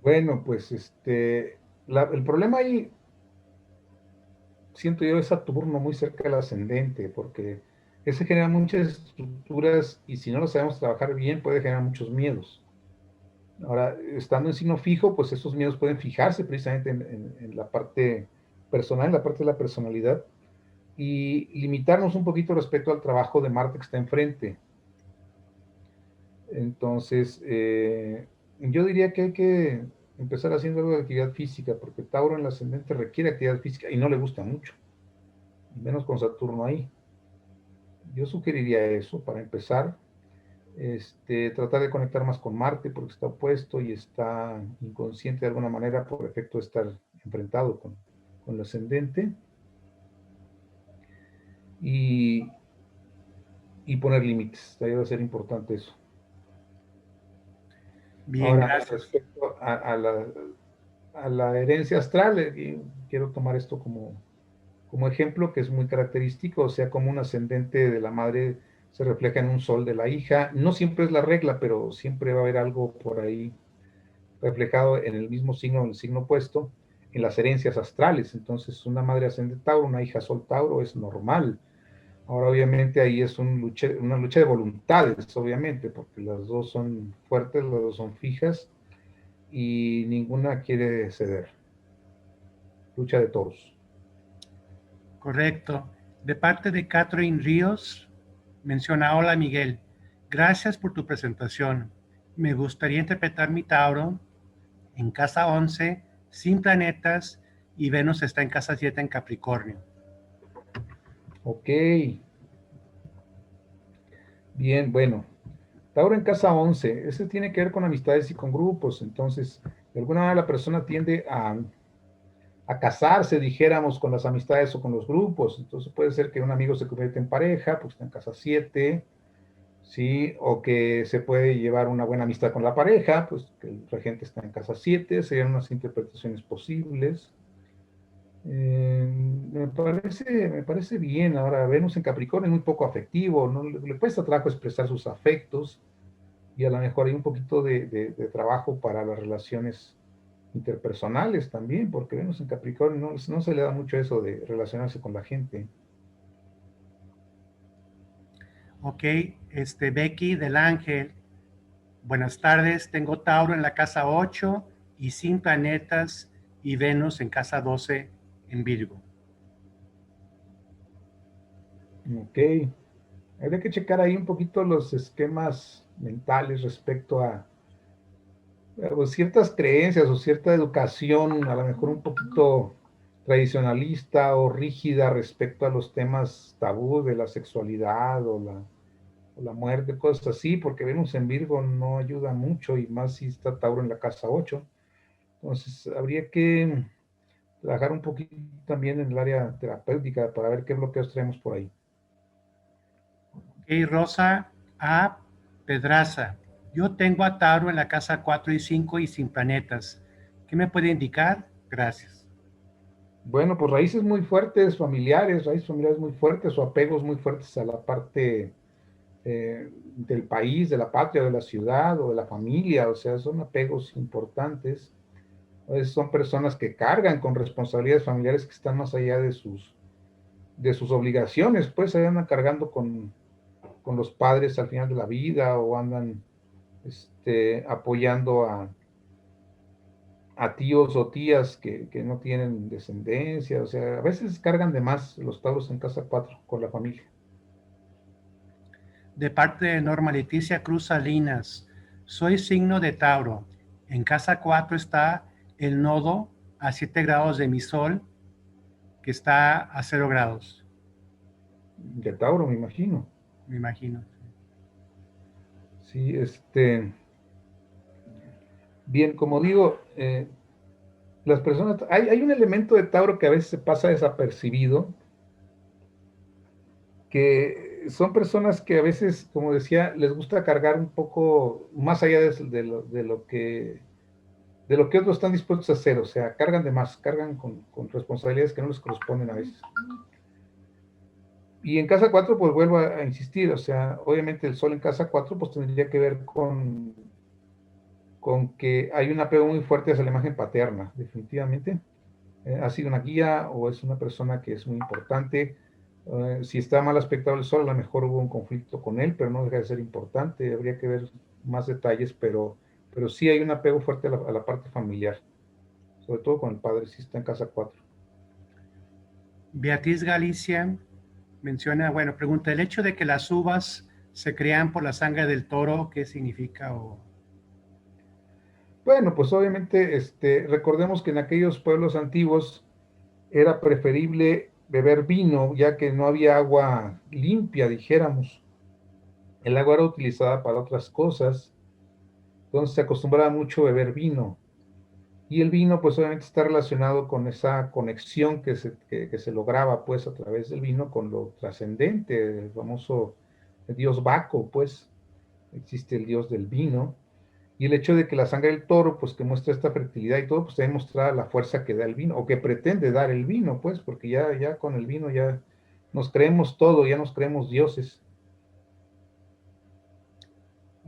Bueno, pues el problema ahí, siento yo, es Saturno muy cerca del ascendente, porque ese genera muchas estructuras y si no lo sabemos trabajar bien puede generar muchos miedos. Ahora, estando en signo fijo, pues esos miedos pueden fijarse precisamente en la parte personal, en la parte de la personalidad, y limitarnos un poquito respecto al trabajo de Marte que está enfrente. Entonces, yo diría que hay que empezar haciendo algo de actividad física, porque Tauro en el ascendente requiere actividad física y no le gusta mucho, y menos con Saturno ahí. Yo sugeriría eso para empezar. Tratar de conectar más con Marte porque está opuesto y está inconsciente de alguna manera por efecto de estar enfrentado con el ascendente y, y poner límites. Ahí va a ser importante eso.
Bien,
Ahora,
gracias.
respecto a la herencia astral, quiero tomar esto como ejemplo que es muy característico, o sea, como un ascendente de la madre se refleja en un sol de la hija. No siempre es la regla, pero siempre va a haber algo por ahí reflejado en el mismo signo, en el signo opuesto, en las herencias astrales. Entonces, una madre ascendente Tauro, una hija Sol Tauro es normal. Ahora, obviamente, ahí es una lucha de voluntades, obviamente, porque las dos son fuertes, las dos son fijas y ninguna quiere ceder. Lucha de toros.
Correcto. De parte de Catherine Ríos, menciona, hola Miguel, gracias por tu presentación. Me gustaría interpretar mi Tauro en casa 11, sin planetas, y Venus está en casa 7 en Capricornio.
Ok, bien, bueno. Tauro en casa 11, ese tiene que ver con amistades y con grupos, entonces, de alguna manera la persona tiende a casarse, dijéramos, con las amistades o con los grupos. Entonces puede ser que un amigo se convierta en pareja, pues está en casa 7, ¿sí? O que se puede llevar una buena amistad con la pareja, pues que el regente está en casa 7, serían unas interpretaciones posibles. Me parece bien. Ahora, Venus en Capricornio es muy poco afectivo, no le cuesta trabajo expresar sus afectos y a lo mejor hay un poquito de trabajo para las relaciones interpersonales también, porque Venus en Capricornio no se le da mucho eso de relacionarse con la gente.
Ok, Becky del Ángel, buenas tardes, tengo Tauro en la casa 8 y sin planetas y Venus en casa 12 en Virgo.
Ok, habría que checar ahí un poquito los esquemas mentales respecto a pues, ciertas creencias o cierta educación, a lo mejor un poquito tradicionalista o rígida respecto a los temas tabú de la sexualidad o la muerte, cosas así, porque Venus en Virgo no ayuda mucho y más si está Tauro en la casa 8. Entonces, habría que trabajar un poquito también en el área terapéutica para ver qué bloqueos traemos por ahí.
Ok, Rosa A. Pedraza. Yo tengo a Tauro en la casa 4 y 5 y sin planetas. ¿Qué me puede indicar? Gracias.
Bueno, pues raíces familiares muy fuertes o apegos muy fuertes a la parte del país, de la patria, de la ciudad o de la familia, o sea, son apegos importantes. A veces son personas que cargan con responsabilidades familiares que están más allá de sus obligaciones, pues se andan cargando con los padres al final de la vida o andan apoyando a tíos o tías que no tienen descendencia, o sea, a veces cargan de más los tauros en casa 4 con la familia.
De parte de Norma Leticia Cruz Salinas. Soy signo de Tauro. En casa 4 está el nodo a 7 grados de mi sol, que está a 0 grados,
De Tauro, me imagino.
me imagino.
Sí, bien, como digo, las personas, hay un elemento de Tauro que a veces se pasa desapercibido, que son personas que a veces, como decía, les gusta cargar un poco más allá de lo que otros están dispuestos a hacer, o sea, cargan de más, cargan con responsabilidades que no les corresponden a veces. Y en casa 4 pues vuelvo a insistir, o sea, obviamente el sol en casa 4 pues tendría que ver con que hay un apego muy fuerte hacia la imagen paterna, definitivamente. Ha sido una guía o es una persona que es muy importante. Si está mal aspectado el sol, a lo mejor hubo un conflicto con él, pero no deja de ser importante. Habría que ver más detalles, pero sí hay un apego fuerte a la parte familiar, sobre todo con el padre, si está en casa 4.
Beatriz Galicia menciona, bueno, pregunta, ¿el hecho de que las uvas se crean por la sangre del toro, qué significa?
Bueno, pues obviamente recordemos que en aquellos pueblos antiguos era preferible beber vino, ya que no había agua limpia, dijéramos. El agua era utilizada para otras cosas, entonces se acostumbraba mucho a beber vino. Y el vino, pues obviamente está relacionado con esa conexión que se lograba, pues, a través del vino con lo trascendente, el famoso dios Baco, pues, existe el dios del vino. Y el hecho de que la sangre del toro, pues, que muestra esta fertilidad y todo, pues, también muestra la fuerza que da el vino, o que pretende dar el vino, pues, porque ya con el vino ya nos creemos todo, ya nos creemos dioses.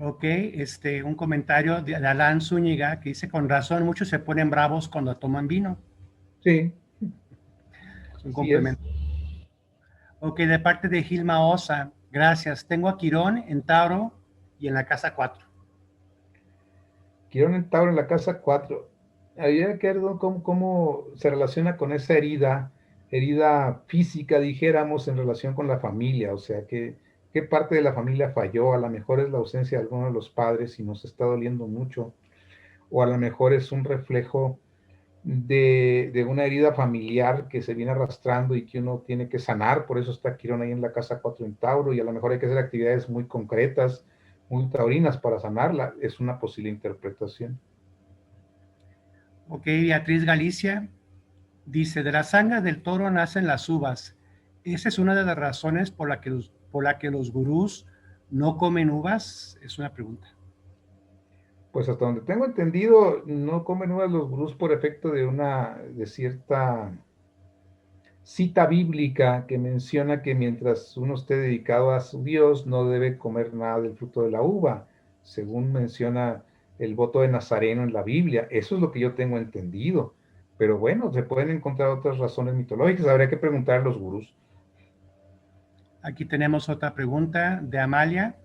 Ok, un comentario de Alan Zúñiga que dice, con razón, muchos se ponen bravos cuando toman vino.
Sí,
Es un
así es.
complemento. Ok, de parte de Gilma Osa, gracias. Tengo a Quirón en Tauro y en la casa 4.
Quirón en Tauro en la casa 4. Había que ver cómo se relaciona con esa herida física, dijéramos, en relación con la familia. O sea, qué parte de la familia falló. A lo mejor es la ausencia de alguno de los padres y nos está doliendo mucho. O a lo mejor es un reflejo de una herida familiar que se viene arrastrando y que uno tiene que sanar. Por eso está Quirón ahí en la casa 4 en Tauro. Y a lo mejor hay que hacer actividades muy concretas, muy taurinas para sanarla. Es una posible interpretación.
Ok, Beatriz Galicia dice, de la sangre del toro nacen las uvas. Esa es una de las razones por la que los gurús no comen uvas. Es una pregunta.
Pues hasta donde tengo entendido, no comen uvas los gurús por efecto de cierta cita bíblica que menciona que mientras uno esté dedicado a su Dios, no debe comer nada del fruto de la uva, según menciona el voto de Nazareno en la Biblia. Eso es lo que yo tengo entendido. Pero bueno, se pueden encontrar otras razones mitológicas, habría que preguntar a los gurús.
Aquí tenemos otra pregunta de Amalia.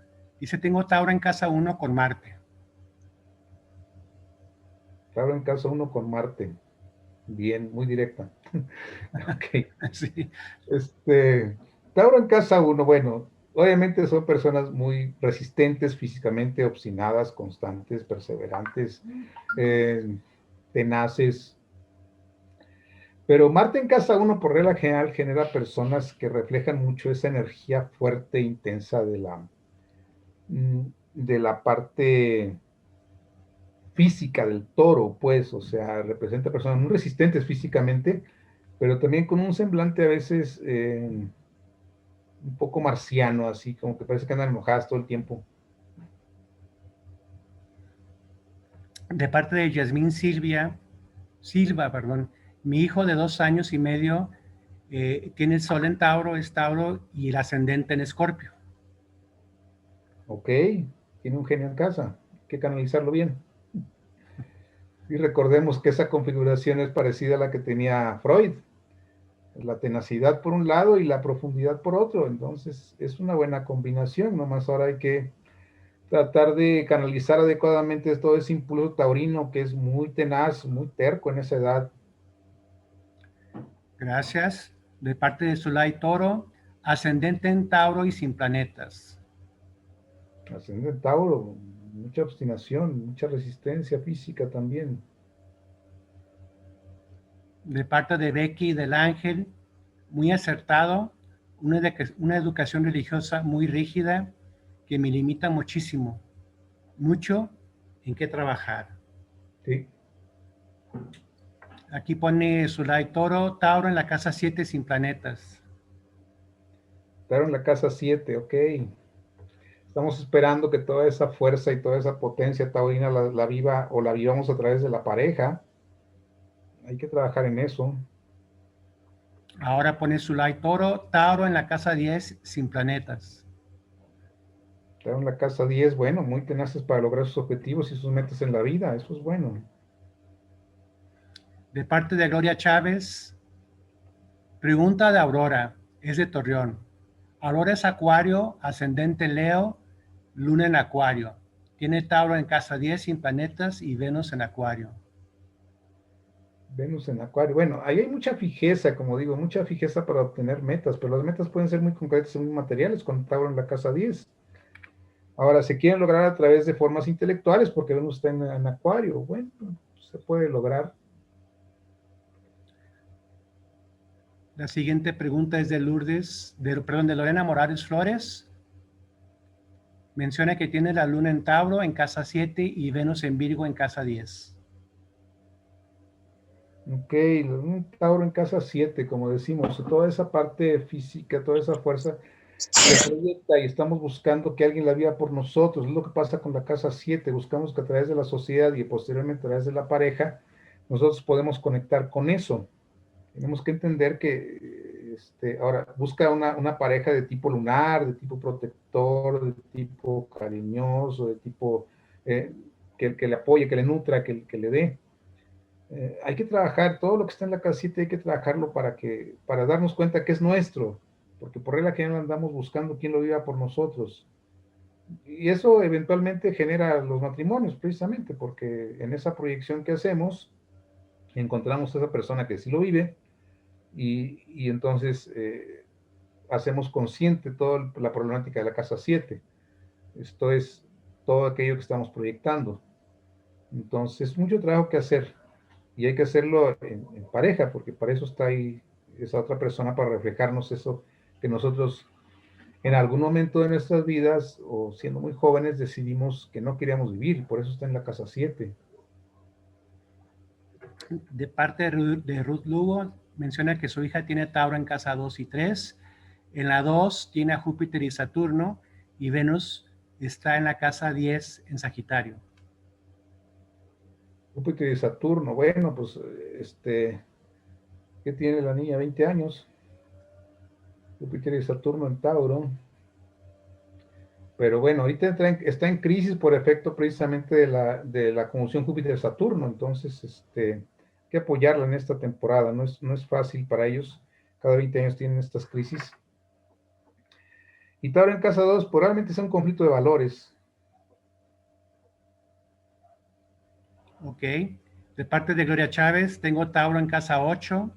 Dice, tengo Tauro en casa 1 con Marte.
Claro, en caso uno con Marte. Bien, muy directa. Ok.
Sí.
Tauro en casa 1, bueno. obviamente son personas muy resistentes físicamente, obstinadas, constantes, perseverantes, tenaces. Pero Marte en casa uno, por regla general, genera personas que reflejan mucho esa energía fuerte, intensa de la parte física del toro, pues, o sea, representa personas muy resistentes físicamente, pero también con un semblante a veces un poco marciano, así como que parece que andan enojadas todo el tiempo.
De parte de Yasmín Silva, perdón, mi hijo de 2 años y medio tiene el sol en Tauro, es Tauro y el ascendente en Escorpio.
Ok, tiene un genio en casa, hay que canalizarlo bien. Y recordemos que esa configuración es parecida a la que tenía Freud, la tenacidad por un lado y la profundidad por otro, entonces es una buena combinación, nomás ahora hay que tratar de canalizar adecuadamente todo ese impulso taurino que es muy tenaz, muy terco en esa edad.
Gracias. De parte de Zulay Toro, ascendente en Tauro y sin planetas.
Ascendente Tauro, mucha obstinación, mucha resistencia física también.
De parte de Becky del Ángel, muy acertado, una educación religiosa muy rígida que me limita muchísimo, mucho en qué trabajar.
Sí.
Aquí pone Zulay Toro, Tauro en la casa 7 sin planetas.
Tauro en la casa 7, ok. Estamos esperando que toda esa fuerza y toda esa potencia taurina la viva o la vivamos a través de la pareja. Hay que trabajar en eso.
Ahora pone Zulay Toro, Tauro en la casa 10 sin planetas.
Tauro en la casa 10, bueno, muy tenaces para lograr sus objetivos y sus metas en la vida. Eso es bueno.
De parte de Gloria Chávez, pregunta de Aurora, es de Torreón. Aurora es Acuario, ascendente Leo, Luna en Acuario. Tiene Tauro en casa 10 sin planetas y Venus en Acuario.
Venus en Acuario. Bueno, ahí hay mucha fijeza, como digo, mucha fijeza para obtener metas, pero las metas pueden ser muy concretas y muy materiales con Tauro en la casa 10. Ahora, se quieren lograr a través de formas intelectuales porque Venus está en Acuario. Bueno, se puede lograr.
La siguiente pregunta es de de Lorena Morales Flores. Menciona que tiene la Luna en Tauro en casa 7 y Venus en Virgo en casa 10.
Ok, un Tauro en casa 7, como decimos, toda esa parte física, toda esa fuerza se proyecta y estamos buscando que alguien la viva por nosotros. Es lo que pasa con la casa 7. Buscamos que a través de la sociedad y posteriormente a través de la pareja, nosotros podemos conectar con eso. Tenemos que entender que ahora busca una pareja de tipo lunar, de tipo protector, de tipo cariñoso, de tipo eh, que le apoye, que le nutra, que le dé. Hay que trabajar todo lo que está en la casita, hay que trabajarlo para darnos cuenta que es nuestro, porque por regla general andamos buscando quién lo viva por nosotros. Y eso eventualmente genera los matrimonios, precisamente, porque en esa proyección que hacemos, encontramos a esa persona que sí lo vive, y entonces hacemos consciente toda la problemática de la casa 7. Esto es todo aquello que estamos proyectando. Entonces, mucho trabajo que hacer. Y hay que hacerlo en pareja, porque para eso está ahí esa otra persona, para reflejarnos eso que nosotros en algún momento de nuestras vidas, o siendo muy jóvenes, decidimos que no queríamos vivir. Por eso está en la casa 7.
De parte de Ruth Lugo, menciona que su hija tiene Tauro en casa 2 y 3. En la 2 tiene a Júpiter y Saturno y Venus está en la casa 10 en Sagitario.
Júpiter y Saturno, bueno, pues, ¿qué tiene la niña? 20 años. Júpiter y Saturno en Tauro. Pero bueno, ahorita está en crisis por efecto precisamente de la conjunción Júpiter-Saturno, entonces hay que apoyarla en esta temporada, no es fácil para ellos, cada 20 años tienen estas crisis. Y Tauro en casa 2 probablemente sea un conflicto de valores.
Ok. De parte de Gloria Chávez, tengo Tauro en casa 8.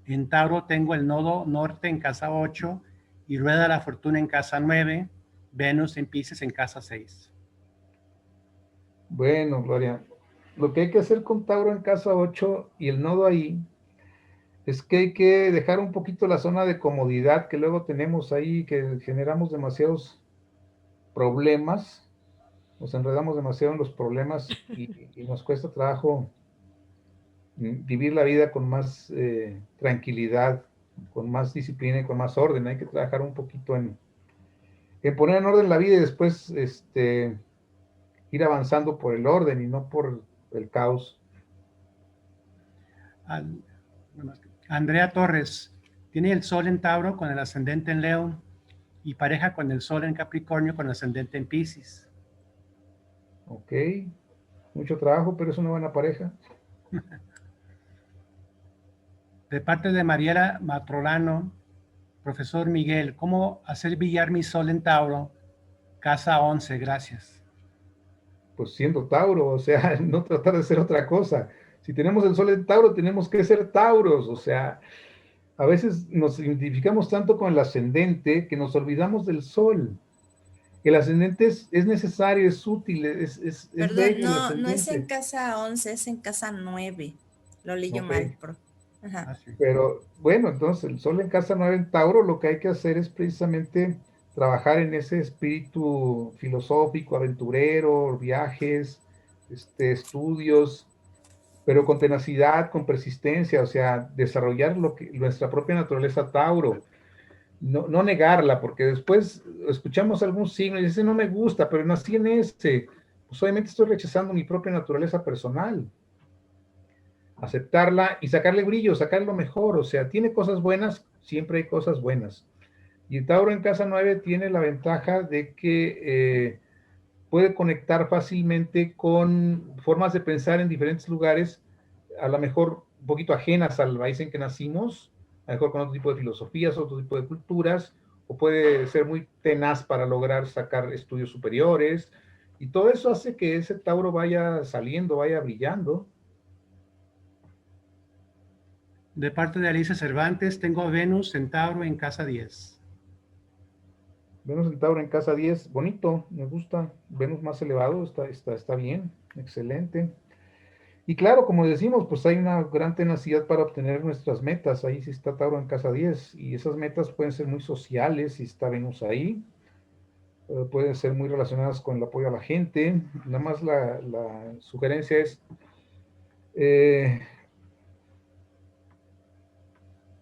En Tauro tengo el nodo norte en casa 8 y rueda la fortuna en casa 9, Venus en Piscis en casa 6.
Bueno, Gloria, lo que hay que hacer con Tauro en casa 8 y el nodo ahí es que hay que dejar un poquito la zona de comodidad que luego tenemos ahí, que generamos demasiados problemas, nos enredamos demasiado en los problemas y nos cuesta trabajo vivir la vida con más tranquilidad, con más disciplina y con más orden. Hay que trabajar un poquito en poner en orden la vida y después ir avanzando por el orden y no por el caos.
Andrea Torres tiene el Sol en Tauro con el ascendente en León y pareja con el Sol en Capricornio con el ascendente en Piscis.
Ok, mucho trabajo, pero es una buena pareja.
De parte de Mariela Matrolano, profesor Miguel, ¿cómo hacer brillar mi Sol en Tauro? Casa 11, gracias.
Pues siendo Tauro, o sea, no tratar de ser otra cosa. Si tenemos el Sol en Tauro, tenemos que ser Tauros, o sea, a veces nos identificamos tanto con el ascendente que nos olvidamos del Sol. El ascendente es necesario, es útil, es
Perdón,
bello.
no es en casa 11, es en casa 9. Lo leí yo mal. Ajá.
Pero bueno, entonces el Sol en casa 9 en Tauro, lo que hay que hacer es precisamente trabajar en ese espíritu filosófico, aventurero, viajes, estudios, pero con tenacidad, con persistencia, o sea, desarrollar nuestra propia naturaleza Tauro, no negarla, porque después escuchamos algún signo y dice, no me gusta, pero nací en ese, pues obviamente estoy rechazando mi propia naturaleza personal. Aceptarla y sacarle brillo, sacarle lo mejor, o sea, tiene cosas buenas, siempre hay cosas buenas. Y el Tauro en casa 9 tiene la ventaja de que puede conectar fácilmente con formas de pensar en diferentes lugares, a lo mejor un poquito ajenas al país en que nacimos, a lo mejor con otro tipo de filosofías, otro tipo de culturas, o puede ser muy tenaz para lograr sacar estudios superiores, y todo eso hace que ese Tauro vaya saliendo, vaya brillando.
De parte de Alicia Cervantes, tengo a Venus en Tauro en casa 10.
Venus en Tauro en casa 10, bonito, me gusta. Venus más elevado, está bien, excelente. Y claro, como decimos, pues hay una gran tenacidad para obtener nuestras metas. Ahí sí está Tauro en casa 10. Y esas metas pueden ser muy sociales, si está Venus ahí. Pueden ser muy relacionadas con el apoyo a la gente. Nada más la sugerencia es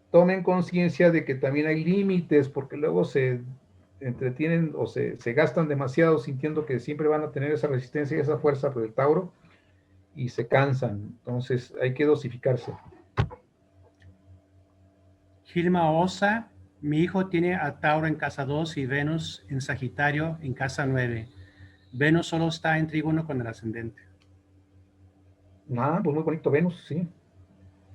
tomen conciencia de que también hay límites, porque luego se entretienen o se gastan demasiado sintiendo que siempre van a tener esa resistencia y esa fuerza por el Tauro y se cansan. Entonces hay que dosificarse.
Gilma Osa, mi hijo tiene a Tauro en casa 2 y Venus en Sagitario en casa 9. Venus solo está en trígono con el ascendente.
Pues muy bonito Venus, sí.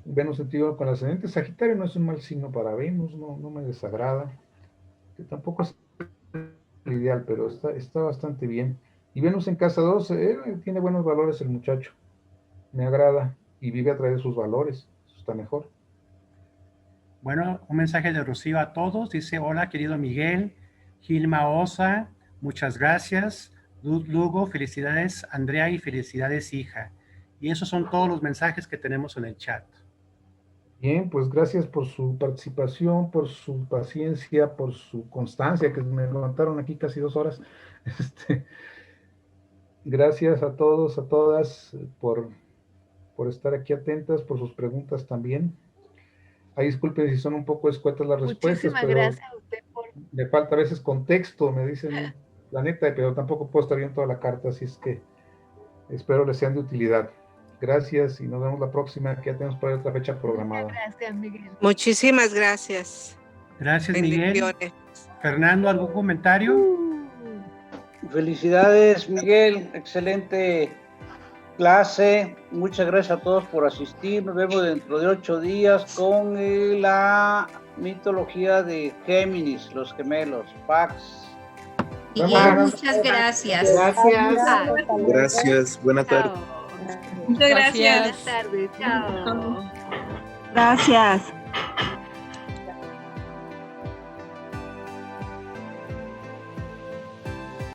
Venus en trígono con el ascendente. Sagitario no es un mal signo para Venus, no me desagrada. Que tampoco es el ideal, pero está bastante bien. Y Venus en casa 2, tiene buenos valores el muchacho. Me agrada y vive a través de sus valores. Eso está mejor.
Bueno, un mensaje de Rocío a todos. Dice, hola, querido Miguel. Gilma Osa, muchas gracias. Luz Lugo, felicidades, Andrea, y felicidades, hija. Y esos son todos los mensajes que tenemos en el chat.
Bien, pues gracias por su participación, por su paciencia, por su constancia, que me levantaron aquí casi 2 horas. Gracias a todos, a todas, por estar aquí atentas, por sus preguntas también. Ahí disculpen si son un poco escuetas las respuestas, pero
gracias a usted por...
me falta a veces contexto, me dicen, la neta, pero tampoco puedo estar viendo toda la carta, así es que espero les sean de utilidad. Gracias y nos vemos la próxima, que ya tenemos por ahí otra fecha programada.
Muchas gracias, Miguel.
Muchísimas gracias.
Gracias, Miguel.
Bendiciones.
Fernando, ¿algún comentario?
Felicidades, Miguel. Excelente clase. Muchas gracias a todos por asistir. Nos vemos dentro de 8 días con la mitología de Géminis, los gemelos, Pax.
Muchas gracias.
Gracias. Buenas tardes.
Muchas gracias.
Buenas tardes. Chao.
Gracias.